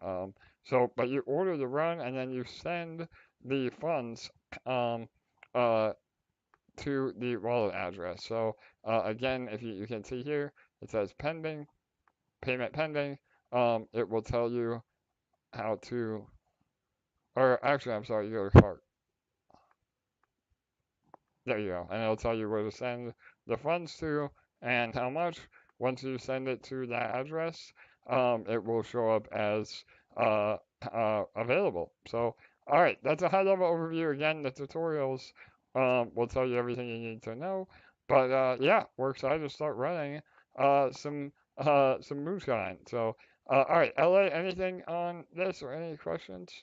But you order the run and then you send the funds um, uh, to the wallet address. So again, if you can see here, it says pending, payment pending. It will tell you how to, or actually, I'm sorry, you go to cart. There you go, and it'll tell you where to send the funds to and how much. Once you send it to that address, it will show up as available. So, all right, that's a high-level overview. Again, the tutorials will tell you everything you need to know. But yeah, we're excited to start running some moonshine. So, all right, LA, anything on this or any questions?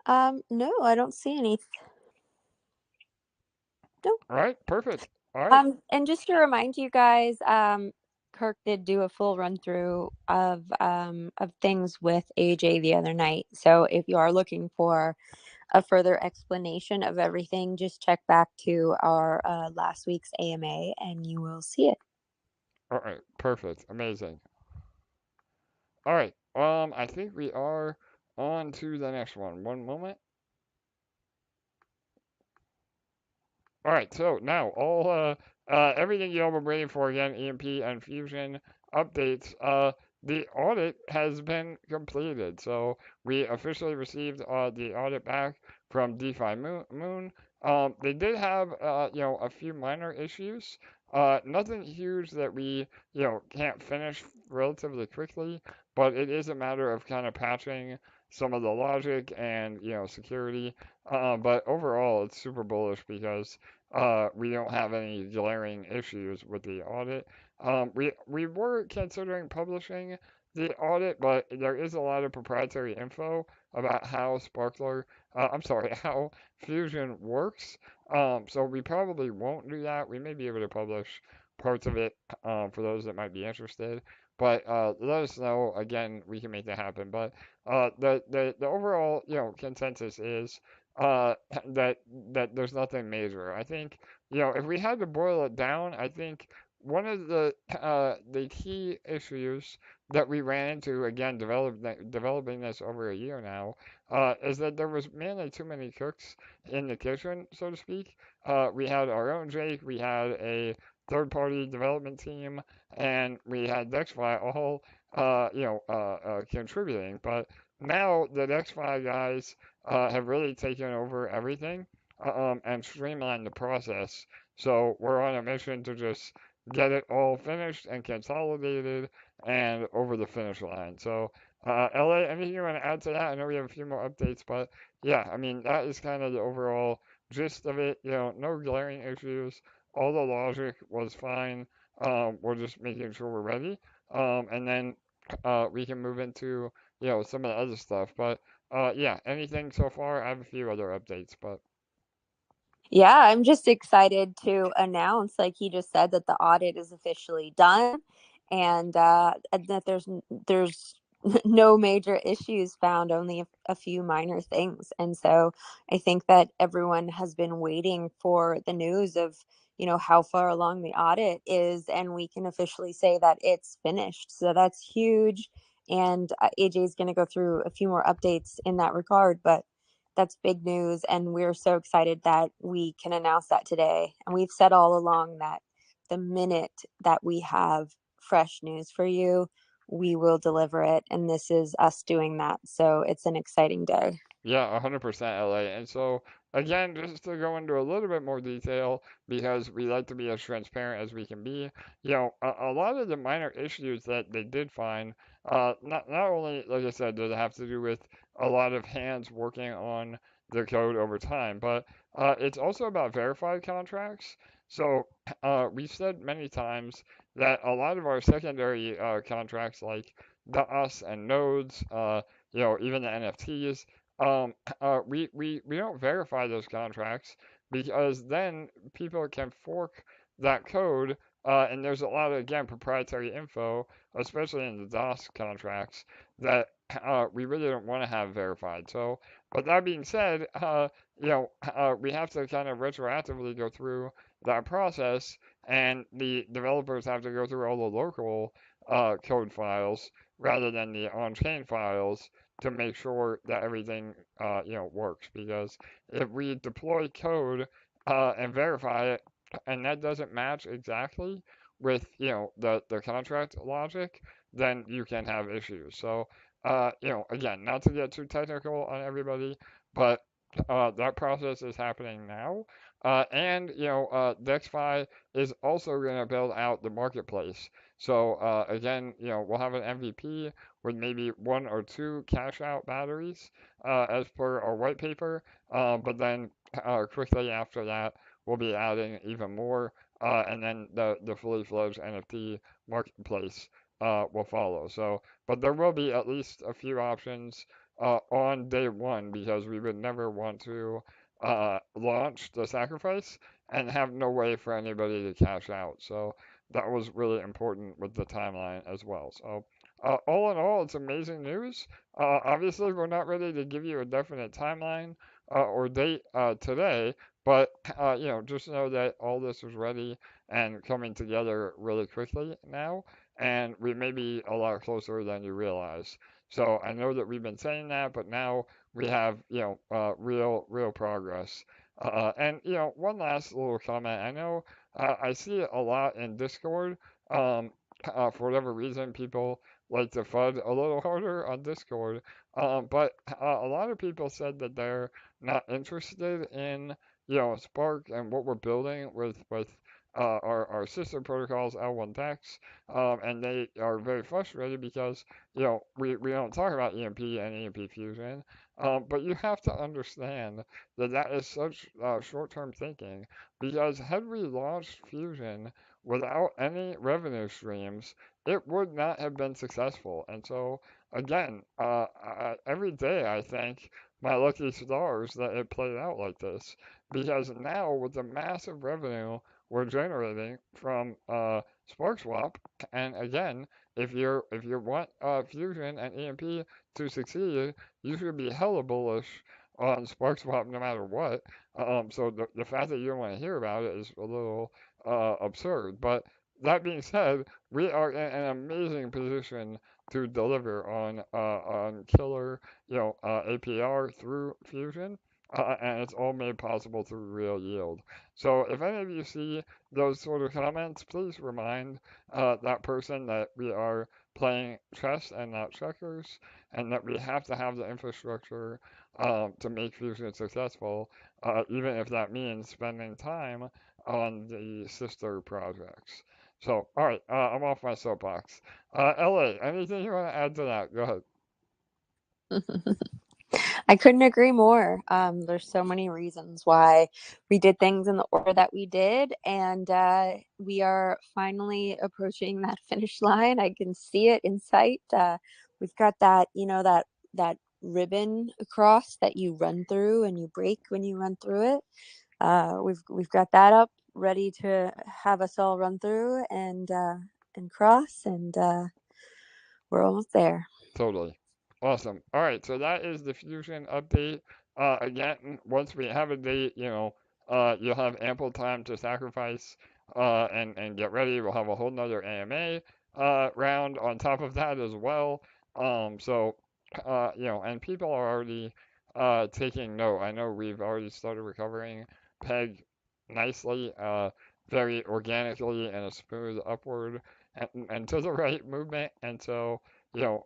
No, I don't see any. No.
All right, perfect. All right.
And just to remind you guys, Kirk did do a full run through of things with AJ the other night. So if you are looking for a further explanation of everything, just check back to our last week's AMA and you will see it.
All right, perfect, amazing. All right, I think we are on to the next one. One moment. All right, so now all everything you all been waiting for again, EMP and Fusion updates. The audit has been completed, so we officially received the audit back from DeFi Moon. They did have a few minor issues. Nothing huge that we can't finish relatively quickly, but it is a matter of kind of patching some of the logic and security. But overall, it's super bullish because we don't have any glaring issues with the audit. We were considering publishing the audit, but there is a lot of proprietary info about how how Fusion works. So we probably won't do that. We may be able to publish parts of it for those that might be interested. But let us know. Again, we can make that happen. But the overall consensus is that there's nothing major. I think if we had to boil it down, I think one of the key issues that we ran into again developing this over a year now is that there was mainly too many cooks in the kitchen, so to speak. We had our own Jake, we had a third-party development team, and we had DexFi all contributing. But now the DexFi guys have really taken over everything and streamlined the process. So we're on a mission to just get it all finished and consolidated and over the finish line. So, LA, anything you want to add to that? I know we have a few more updates, but yeah, I mean, that is kind of the overall gist of it. No glaring issues. All the logic was fine. We're just making sure we're ready. And then we can move into, some of the other stuff. But yeah, anything so far? I have a few other updates, but
Yeah, I'm just excited to announce, like he just said, that the audit is officially done, and that there's no major issues found, only a few minor things. And so I think that everyone has been waiting for the news of, how far along the audit is, and we can officially say that it's finished. So that's huge. And AJ is going to go through a few more updates in that regard, but that's big news, and we're so excited that we can announce that today. And we've said all along that the minute that we have fresh news for you, we will deliver it, and this is us doing that. So it's an exciting day.
Yeah, 100% LA. And so, again, just to go into a little bit more detail, because we like to be as transparent as we can be, a lot of the minor issues that they did find, not only, like I said, does it have to do with a lot of hands working on the code over time, but it's also about verified contracts. So, we've said many times that a lot of our secondary contracts, like DOS and nodes, even the NFTs, we don't verify those contracts because then people can fork that code, and there's a lot of, again, proprietary info, especially in the DOS contracts, that we really don't want to have verified. So, but that being said, we have to kind of retroactively go through that process, and the developers have to go through all the local code files rather than the on-chain files to make sure that everything works. Because if we deploy code and verify it, and that doesn't match exactly with the contract logic, then you can have issues. So again, not to get too technical on everybody, but that process is happening now. And DexFi is also going to build out the marketplace. So again, we'll have an MVP with maybe one or two cash out batteries as per our white paper. But then quickly after that, we'll be adding even more. And then the fully fledged NFT marketplace will follow. So, but there will be at least a few options on day one, because we would never want to launch the sacrifice and have no way for anybody to cash out. So that was really important with the timeline as well. So all in all, it's amazing news. Obviously, we're not ready to give you a definite timeline or date today, but just know that all this is ready and coming together really quickly now, and we may be a lot closer than you realize. So I know that we've been saying that, but now we have real progress. And one last little comment. I know I see it a lot in Discord. Um, for whatever reason, people like to FUD a little harder on Discord. But a lot of people said that they're not interested in Spark and what we're building with our sister protocols, L1Dex, and they are very frustrated because we don't talk about EMP and EMP fusion, but you have to understand that that is such short-term thinking, because had we launched fusion without any revenue streams, it would not have been successful. And so again, every day I thank my lucky stars that it played out like this, because now with the massive revenue we're generating from SparkSwap, and again, if you want Fusion and EMP to succeed, you should be hella bullish on SparkSwap no matter what. So the fact that you don't want to hear about it is a little absurd. But that being said, we are in an amazing position to deliver on killer APR through Fusion. And it's all made possible through real yield. So if any of you see those sort of comments, please remind that person that we are playing chess and not checkers, and that we have to have the infrastructure to make Fusion successful, even if that means spending time on the sister projects. So, all right, I'm off my soapbox. LA, anything you want to add to that? Go ahead.
I couldn't agree more. There's so many reasons why we did things in the order that we did, and we are finally approaching that finish line. I can see it in sight. We've got that, that ribbon across that you run through and you break when you run through it. we've got that up ready to have us all run through and cross, and we're almost there.
Totally. Awesome. All right, so that is the Fusion update. Again, once we have a date, you'll have ample time to sacrifice and get ready. We'll have a whole nother AMA round on top of that as well. So, and people are already taking note. I know we've already started recovering PEG nicely, very organically and a smooth upward and to the right movement. And so,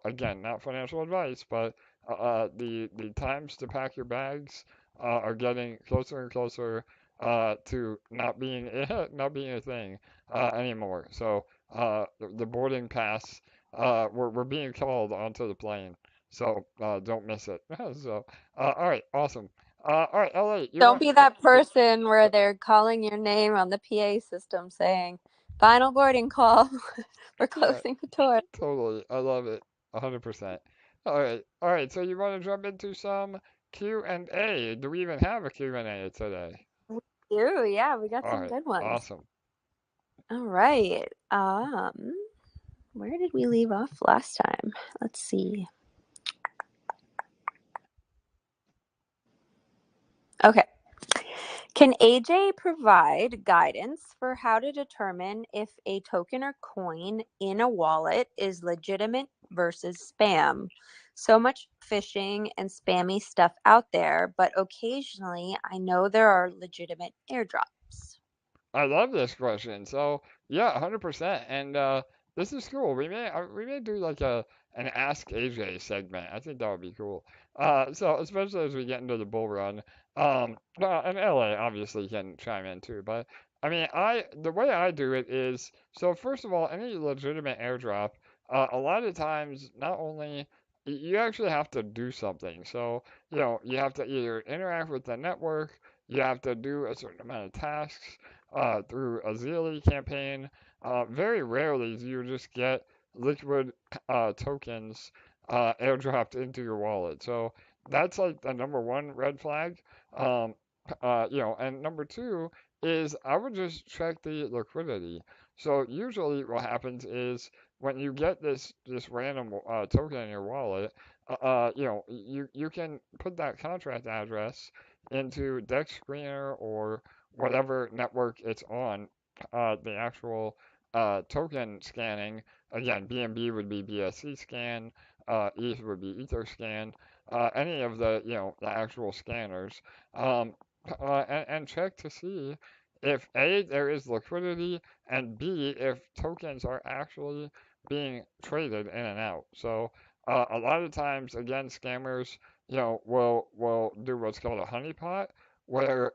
again, not financial advice, but the times to pack your bags are getting closer and closer to not being not being a thing anymore. So the boarding pass, we're being called onto the plane. So don't miss it. So all right, awesome. All right, LA, you
Don't
want?
be that person where they're calling your name on the PA system saying, "Final boarding call. We're
Yeah,
closing the door."
totally. I love it. 100%. All right. So you want to jump into some Q&A? Do we even have a Q&A today?
We do, yeah, we got
All
some
right.
good ones.
Awesome.
All right. Where did we leave off last time? Let's see. Okay. Can AJ provide guidance for how to determine if a token or coin in a wallet is legitimate versus spam? So much phishing and spammy stuff out there, but occasionally I know there are legitimate airdrops.
I love this question. So yeah, 100%. And this is cool. We may do like an Ask AJ segment. I think that would be cool. So especially as we get into the bull run. And LA obviously can chime in too. But I mean, the way I do it is so first of all, any legitimate airdrop, a lot of times not only you actually have to do something. So you have to either interact with the network, you have to do a certain amount of tasks through a Zealy campaign. Very rarely do you just get liquid tokens airdropped into your wallet. So that's like the number one red flag. Um, and number two is I would just check the liquidity. So usually what happens is when you get this random token in your wallet, you can put that contract address into Dex Screener or whatever network it's on, the actual token scanning. Again, BNB would be BSC scan, ETH would be Ether scan, any of the actual scanners, and check to see if A, there is liquidity, and B, if tokens are actually being traded in and out. So a lot of times, again, scammers, will do what's called a honeypot, where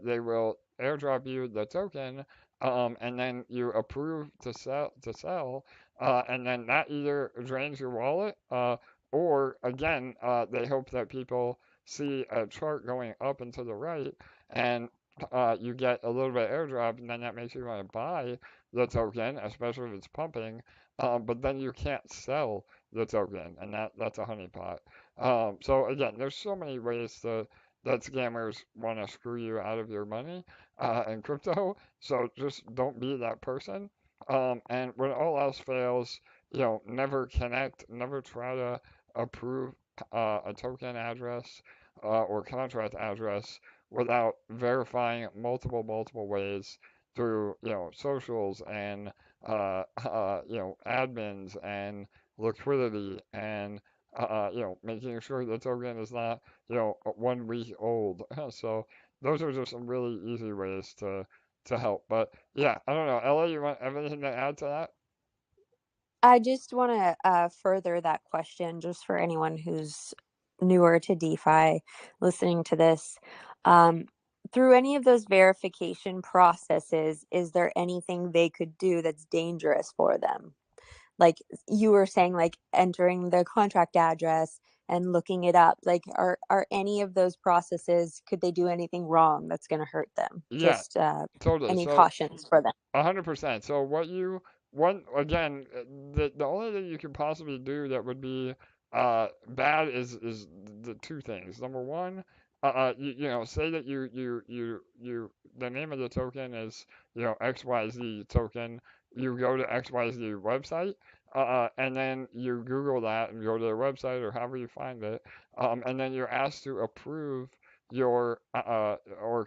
they will airdrop you the token, and then you approve to sell, and then that either drains your wallet, or again, they hope that people see a chart going up and to the right, and you get a little bit airdrop, and then that makes you want to buy the token, especially if it's pumping, but then you can't sell the token, and that's a honeypot. So again, there's so many ways that scammers want to screw you out of your money in crypto. So just don't be that person. And when all else fails, never connect, never try to approve a token address or contract address without verifying multiple ways through socials and admins and liquidity and making sure the token is not 1 week old. So those are just some really easy ways to help. But yeah, I don't know. Ella, you want anything to add to that?
I just want to further that question just for anyone who's newer to DeFi listening to this. Through any of those verification processes, is there anything they could do that's dangerous for them? Like you were saying, like entering the contract address and looking it up. Like, are any of those processes, could they do anything wrong that's going to hurt them?
Yeah,
Just
totally.
any
So
cautions for them?
100%. So one again, the only thing you could possibly do that would be bad is the two things. Number one, say that the name of the token is, XYZ token. You go to XYZ website, and then you Google that and go to their website or however you find it, and then you're asked to approve or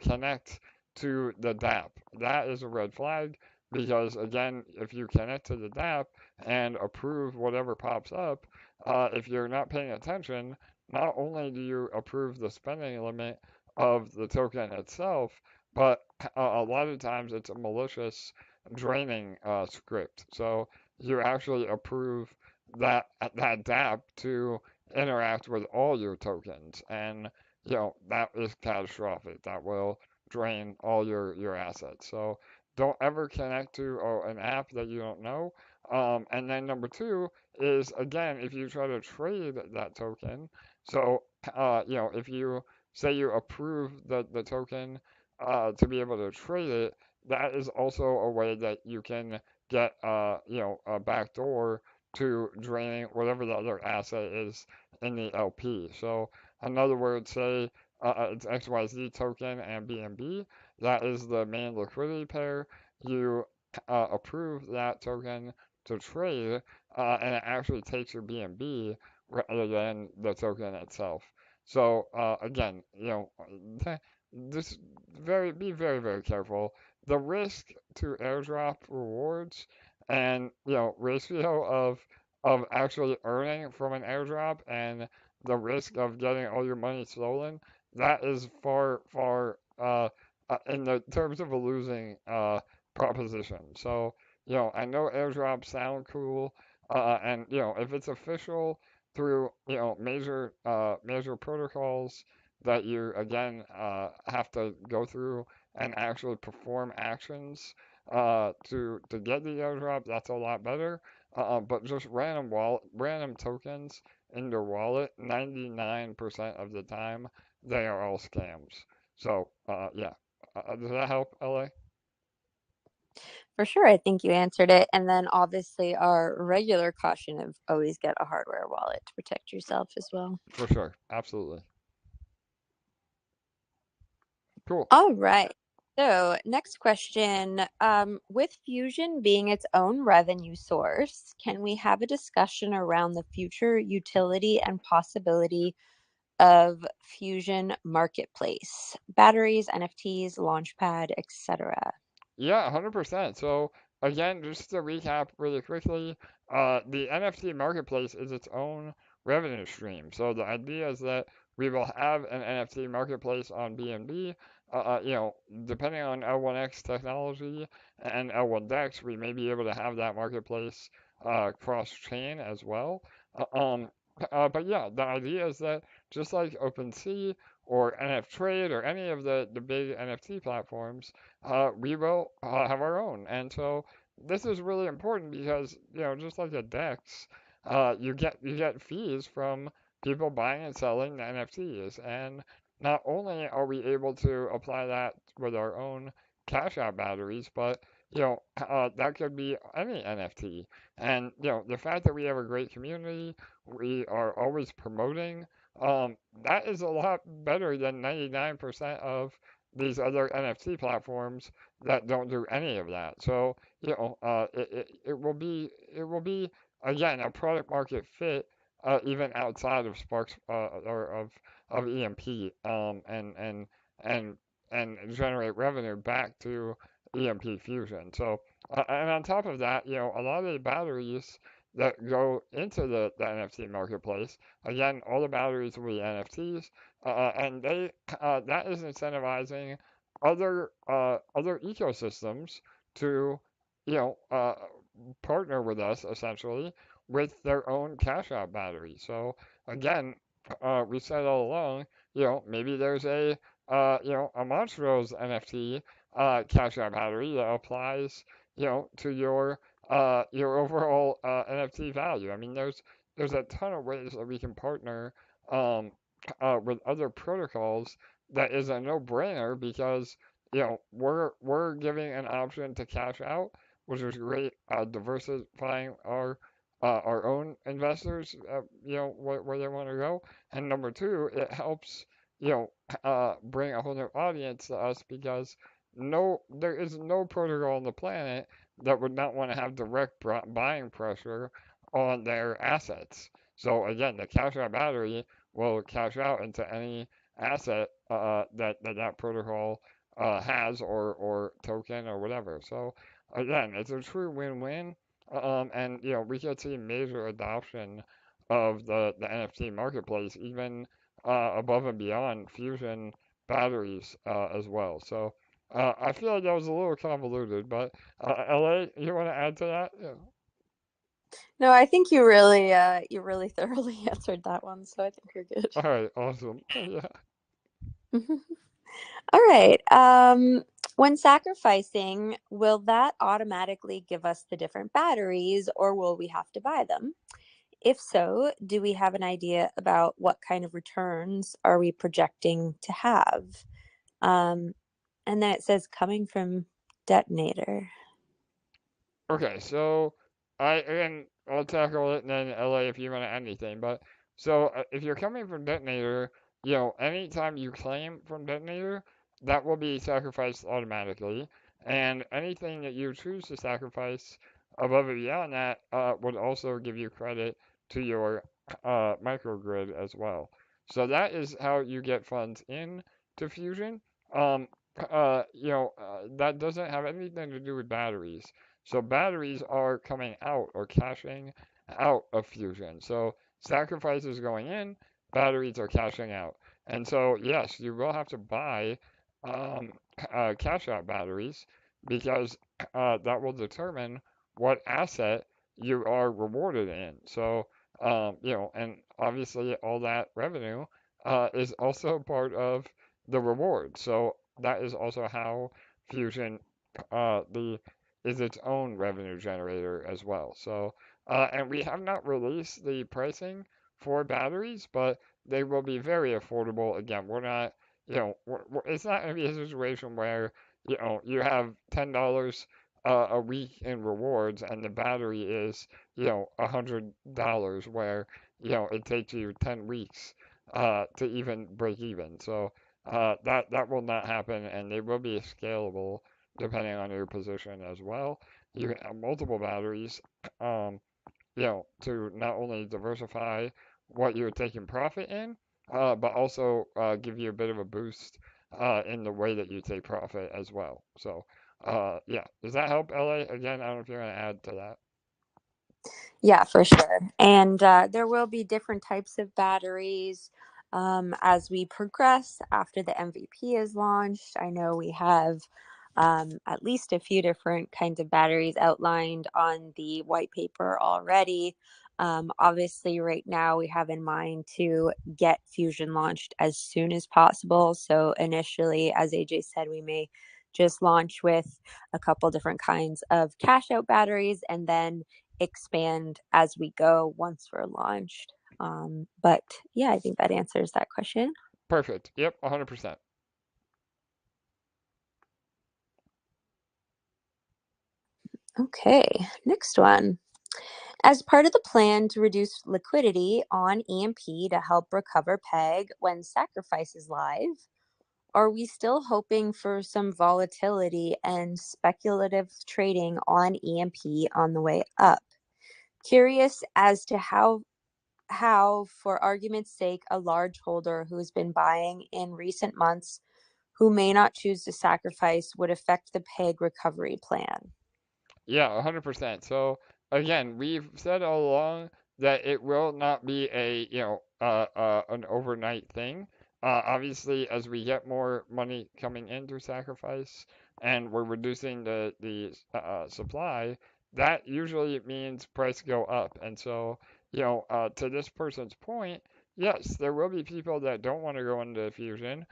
connect to the DApp. That is a red flag because, again, if you connect to the DApp and approve whatever pops up, if you're not paying attention, not only do you approve the spending limit of the token itself, but a lot of times it's a malicious draining script. So you actually approve that DApp to interact with all your tokens, and that is catastrophic. That will drain all your assets. So don't ever connect to an app that you don't know. And then number two is, again, if you try to trade that token, so if you say you approve the token to be able to trade it, that is also a way that you can get a backdoor to draining whatever the other asset is in the LP. So in other words, say it's XYZ token and BNB. That is the main liquidity pair. You approve that token to trade, and it actually takes your BNB rather than the token itself. So again, this be very, very careful. The risk to airdrop rewards and ratio of actually earning from an airdrop and the risk of getting all your money stolen, that is far, far in the terms of a losing proposition. So I know airdrops sound cool, and if it's official through major protocols that you again have to go through and actually perform actions to get the airdrop, that's a lot better. But just random tokens in your wallet, 99% of the time they are all scams. So yeah, does that help, LA?
For sure, I think you answered it. And then obviously our regular caution of always get a hardware wallet to protect yourself as well.
For sure, absolutely. Cool.
All right. So next question, with Fusion being its own revenue source, can we have a discussion around the future utility and possibility of Fusion Marketplace, batteries, NFTs, Launchpad, etc.?
Yeah, 100%. So again, just to recap really quickly, the NFT marketplace is its own revenue stream. So the idea is that we will have an NFT marketplace on BNB. Depending on L1X technology and L1 DEX, we may be able to have that marketplace cross-chain as well. But yeah, the idea is that just like OpenSea or NFTrade or any of the big NFT platforms, we will have our own. And so this is really important because, just like a DEX, you get fees from people buying and selling the NFTs. And not only are we able to apply that with our own cash out batteries, but that could be any NFT. And the fact that we have a great community, we are always promoting. That is a lot better than 99% of these other NFT platforms that don't do any of that. So it will be again a product market fit even outside of Sparks or of EMP and generate revenue back to EMP Fusion. So and on top of that, a lot of the batteries that go into the NFT marketplace, again, all the batteries will be NFTs, and that is incentivizing other ecosystems to partner with us essentially with their own cash out battery. So again, we said all along, maybe there's a Monstro's NFT cash out battery that applies, to your overall NFT value. I mean, there's a ton of ways that we can partner with other protocols that is a no-brainer because we're giving an option to cash out, which is great, diversifying our own investors, where they want to go. And number two, it helps bring a whole new audience to us because there is no protocol on the planet that would not want to have direct buying pressure on their assets. So again, the cash out battery will cash out into any asset that protocol has or token or whatever. So again, it's a true win-win. And we could see major adoption of the NFT marketplace, even above and beyond fusion batteries as well. So I feel like that was a little convoluted, but LA, you want to add to that? Yeah.
No, I think you really thoroughly answered that one, so I think you're good.
All right, awesome. Yeah.
All right. When sacrificing, will that automatically give us the different batteries, or will we have to buy them? If so, do we have an idea about what kind of returns are we projecting to have? And then it says coming from Detonator.
Okay, so I'll tackle it, and then LA if you want to add anything. But so if you're coming from Detonator, anytime you claim from Detonator, that will be sacrificed automatically, and anything that you choose to sacrifice above and beyond that would also give you credit to your microgrid as well. So that is how you get funds in to Fusion. Um, that doesn't have anything to do with batteries. So batteries are coming out or cashing out of Fusion. So sacrifices going in, batteries are cashing out. And so, yes, you will have to buy um, cash out batteries because that will determine what asset you are rewarded in. So, and obviously all that revenue is also part of the reward. So that is also how Fusion, the is its own revenue generator as well. So, and we have not released the pricing for batteries, but they will be very affordable. Again, we're not, it's not going to be a situation where, you have $10 a week in rewards and the battery is, $100 where, it takes you 10 weeks to even break even. So, that will not happen, and they will be scalable depending on your position as well. You can have multiple batteries, um, to not only diversify what you're taking profit in, but also give you a bit of a boost in the way that you take profit as well. So, yeah, does that help, LA? Again, I don't know if you're going to add to that.
Yeah, for sure. And there will be different types of batteries as we progress after the MVP is launched. I know we have at least a few different kinds of batteries outlined on the white paper already. Obviously, right now we have in mind to get Fusion launched as soon as possible. So initially, as AJ said, we may just launch with a couple different kinds of cash out batteries and then expand as we go once we're launched. But yeah, I think that answers that question.
Perfect. Yep, 100%.
Okay, next one. As part of the plan to reduce liquidity on EMP to help recover PEG when sacrifice is live, are we still hoping for some volatility and speculative trading on EMP on the way up? Curious as to how, for argument's sake, a large holder who's been buying in recent months who may not choose to sacrifice would affect the PEG recovery plan.
Yeah, 100%. So again, we've said all along that it will not be a, an overnight thing. Obviously, as we get more money coming in through sacrifice and we're reducing the supply, that usually means price go up. And so, to this person's point, yes, there will be people that don't want to go into fusion,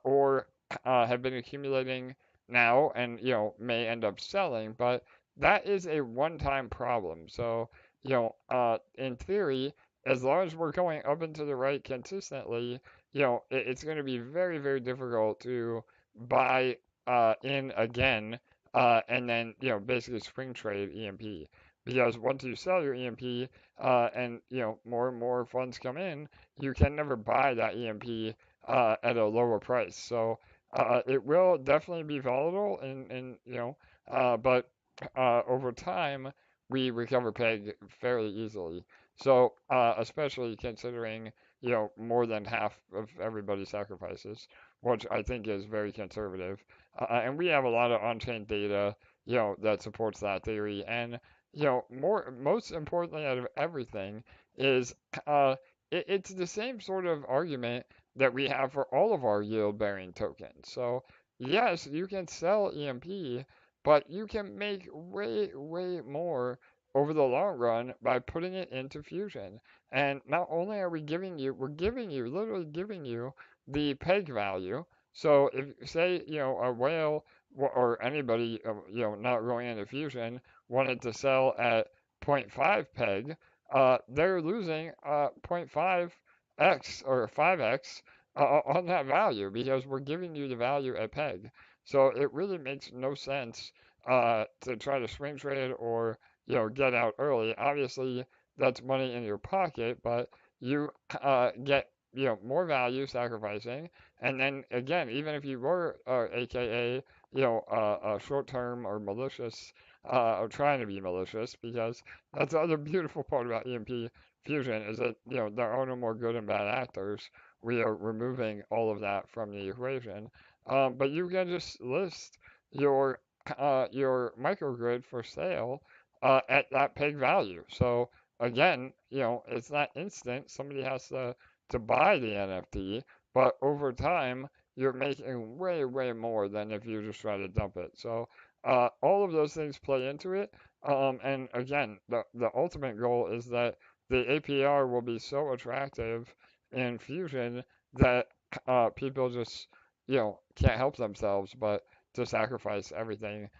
or have been accumulating now and may end up selling, but that is a one-time problem. So, in theory, as long as we're going up and to the right consistently, it's going to be very, very difficult to buy in again and then, basically swing trade EMP. Because once you sell your EMP and, more and more funds come in, you can never buy that EMP at a lower price. So it will definitely be volatile, and but over time we recover peg fairly easily. So especially considering more than half of everybody sacrifices, which I think is very conservative. And we have a lot of on-chain data, that supports that theory. And most importantly out of everything is it's the same sort of argument that we have for all of our yield-bearing tokens. So yes, you can sell EMP, but you can make way, way more over the long run by putting it into Fusion. And not only are we giving you, we're giving you, literally giving you the peg value. So if, say, a whale or anybody, not going into Fusion wanted to sell at zero point 0.5 peg, they're losing 0.5x or 5x on that value because we're giving you the value at peg. So it really makes no sense to try to swing trade or get out early. Obviously, that's money in your pocket, but you get more value sacrificing. And then again, even if you were AKA short term or malicious, or trying to be malicious, because that's the other beautiful part about EMP Fusion is that there are no more good and bad actors. We are removing all of that from the equation. But you can just list your microgrid for sale at that peg value. So again, it's not instant. Somebody has to buy the NFT, but over time, you're making way, way more than if you just try to dump it. So all of those things play into it. And again, the ultimate goal is that the APR will be so attractive in Fusion that people just, can't help themselves but to sacrifice everything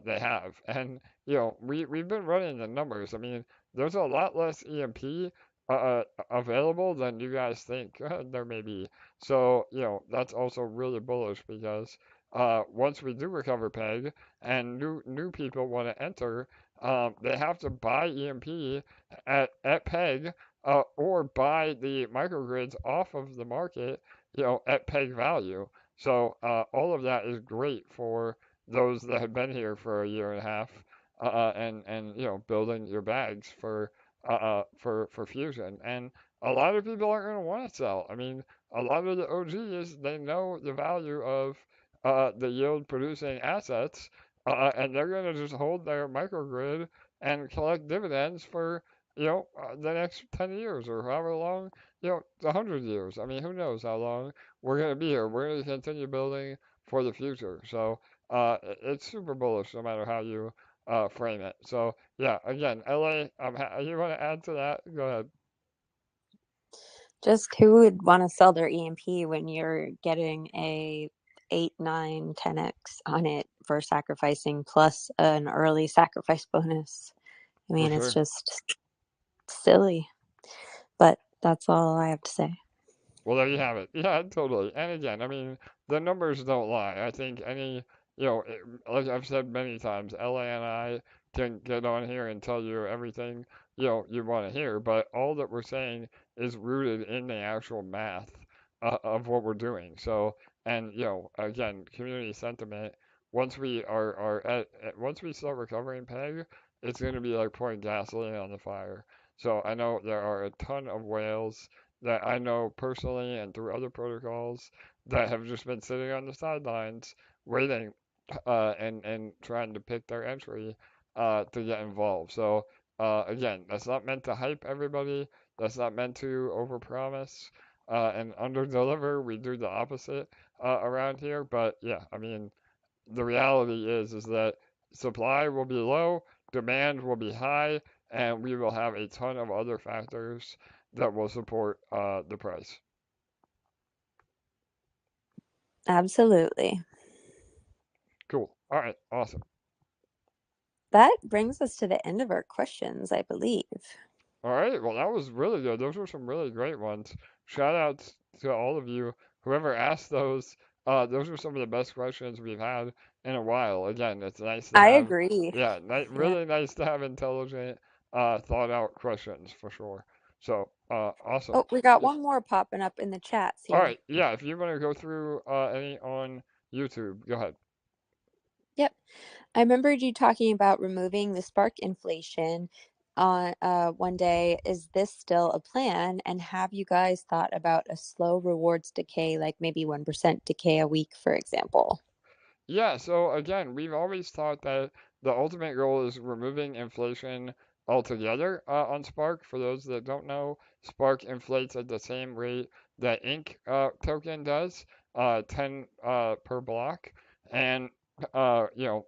they have. And, we've been running the numbers. I mean, there's a lot less EMP available than you guys think there may be. So, that's also really bullish because once we do recover peg and new people want to enter, they have to buy EMP at peg or buy the microgrids off of the market, at peg value. So all of that is great for those that have been here for a year and a half and building your bags for Fusion. And a lot of people aren't going to want to sell. I mean, a lot of the OGs, they know the value of the yield producing assets, and they're going to just hold their microgrid and collect dividends for the next 10 years or however long, 100 years. I mean, who knows how long we're going to be here. We're going to continue building for the future. So it's super bullish no matter how you frame it. So yeah, again, LA, you want to add to that? Go ahead.
Just who would want to sell their EMP when you're getting a 8, 9, 10x on it for sacrificing plus an early sacrifice bonus? I mean, it's just silly. But that's all I have to say.
Well, there you have it. Yeah, totally. And again, I mean, the numbers don't lie. I think like I've said many times, LA and I can get on here and tell you everything, you want to hear, but all that we're saying is rooted in the actual math of what we're doing. So, and, again, community sentiment, once we once we start recovering peg, it's going to be like pouring gasoline on the fire. So I know there are a ton of whales that I know personally and through other protocols that have just been sitting on the sidelines waiting and trying to pick their entry to get involved. So again, that's not meant to hype everybody. That's not meant to overpromise and underdeliver. We do the opposite around here. But yeah, I mean, the reality is that supply will be low, demand will be high, and we will have a ton of other factors that will support the price.
Absolutely.
Cool. All right. Awesome.
That brings us to the end of our questions, I believe.
All right. Well, that was really good. Those were some really great ones. Shout outs to all of you. Whoever asked those, those are some of the best questions we've had in a while. Again, it's nice to
I
have.
agree.
Yeah, really nice to have intelligent, thought out questions for sure. So, awesome.
Oh, we got one more popping up in the chats
All
here.
right, yeah, if you want to go through any on YouTube, go ahead.
Yep. I remembered you talking about removing the spark inflation on one day. Is this still a plan? And have you guys thought about a slow rewards decay, like maybe 1% decay a week, for example?
Yeah, so again, we've always thought that the ultimate goal is removing inflation altogether on Spark. For those that don't know, Spark inflates at the same rate that Ink token does, 10 per block. And,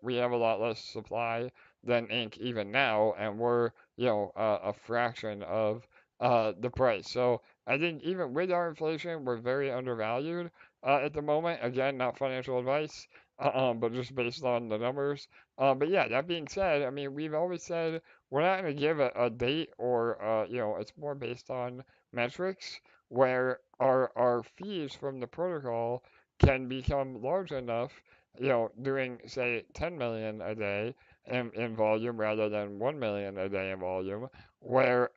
we have a lot less supply than Ink even now, and we're, a fraction of the price. So I think even with our inflation, we're very undervalued at the moment. Again, not financial advice, but just based on the numbers. But yeah, that being said, I mean, we've always said we're not going to give a date or, it's more based on metrics where our fees from the protocol can become large enough, doing, say, 10 million a day in volume rather than 1 million a day in volume, where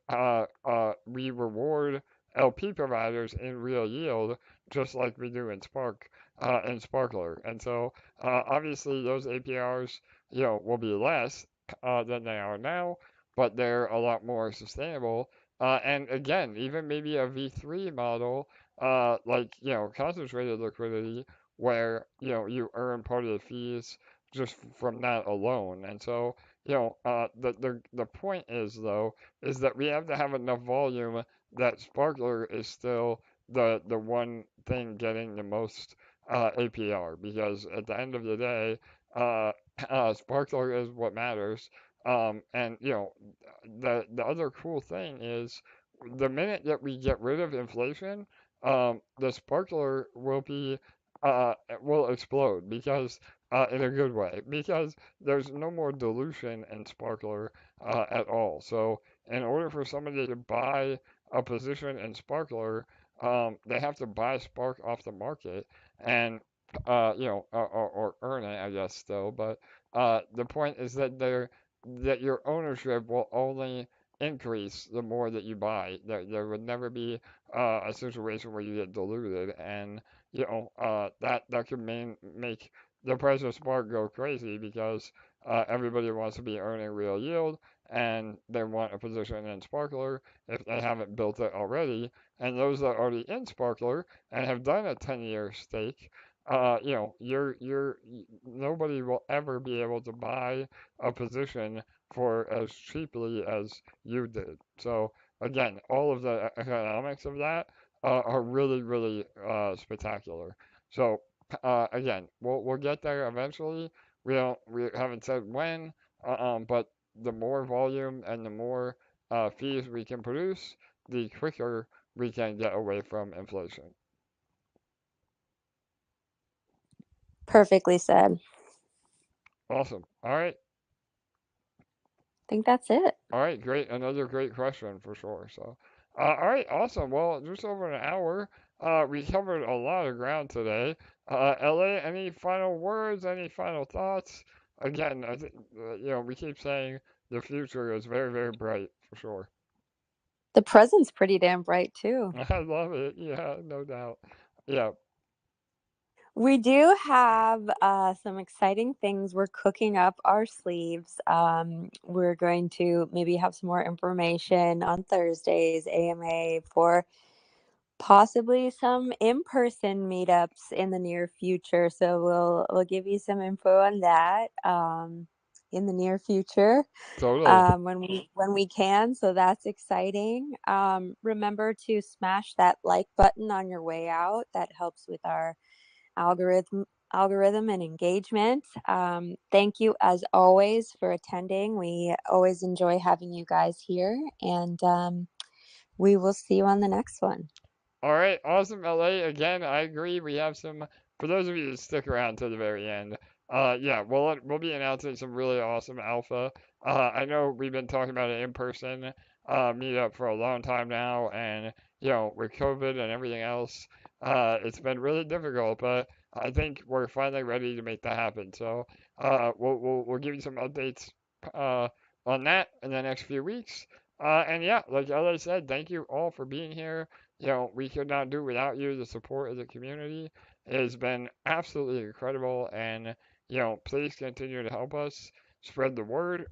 we reward LP providers in real yield just like we do in Spark and Sparkler. And so obviously those APRs, will be less than they are now, but they're a lot more sustainable. And again, even maybe a V3 model, like, concentrated liquidity, where, you earn part of the fees just from that alone. And so, the point is, though, is that we have to have enough volume that Sparkler is still the one thing getting the most APR, because at the end of the day, Sparkler is what matters. And the other cool thing is the minute that we get rid of inflation, the Sparkler will explode, because in a good way, because there's no more dilution in Sparkler at all. So in order for somebody to buy a position in Sparkler, they have to buy Spark off the market and or earn it, I guess, still. But the point is that your ownership will only increase the more that you buy. There would never be a situation where you get diluted, and that could make the price of Spark go crazy, because everybody wants to be earning real yield, and they want a position in Sparkler if they haven't built it already. And those that are already in Sparkler and have done a 10-year stake, nobody will ever be able to buy a position for as cheaply as you did. So again, all of the economics of that are really, really spectacular. So again, we'll get there eventually. We haven't said when, but the more volume and the more fees we can produce, the quicker we can get away from inflation.
Perfectly said.
Awesome. All right.
I think that's it.
All right. Great. Another great question for sure. So, all right. Awesome. Well, just over an hour. We covered a lot of ground today. LA, any final words? Any final thoughts? Again, I think we keep saying the future is very, very bright for sure.
The present's pretty damn bright too.
I love it. Yeah, no doubt. Yeah.
We do have some exciting things we're cooking up our sleeves. We're going to maybe have some more information on Thursdays, AMA, for possibly some in-person meetups in the near future. So we'll give you some info on that in the near future.
Totally.
When we can. So that's exciting. Remember to smash that like button on your way out. That helps with our algorithm and engagement. Thank you as always for attending. We always enjoy having you guys here, and we will see you on the next one.
All right, awesome, LA. Again, I agree. We have some, for those of you that stick around to the very end. Yeah, we'll be announcing some really awesome alpha. I know we've been talking about an in-person meetup for a long time now, and with COVID and everything else, it's been really difficult. But I think we're finally ready to make that happen. So we'll give you some updates on that in the next few weeks. And yeah, like as I said, thank you all for being here. We could not do without you. The support of the community has been absolutely incredible, and please continue to help us spread the word,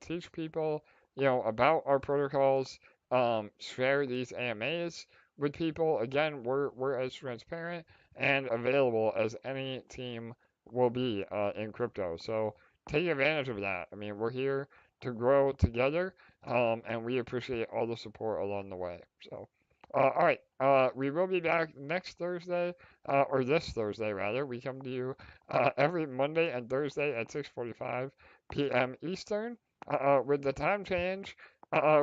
teach people, about our protocols, share these AMAs with people. Again, we're as transparent and available as any team will be in crypto. So take advantage of that. I mean, we're here to grow together, and we appreciate all the support along the way. So, all right, we will be back next Thursday, or this Thursday rather. We come to you every Monday and Thursday at 6:45 p.m. Eastern. With the time change,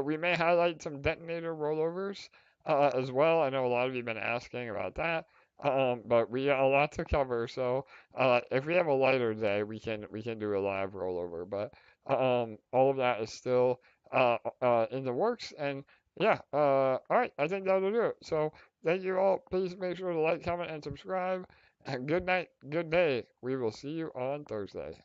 we may highlight some detonator rollovers as well. I know a lot of you have been asking about that. But we got a lot to cover, so if we have a lighter day, we can do a live rollover. But all of that is still in the works. And yeah, all right, I think that'll do it. So thank you all. Please make sure to like, comment, and subscribe. And good night, good day. We will see you on Thursday.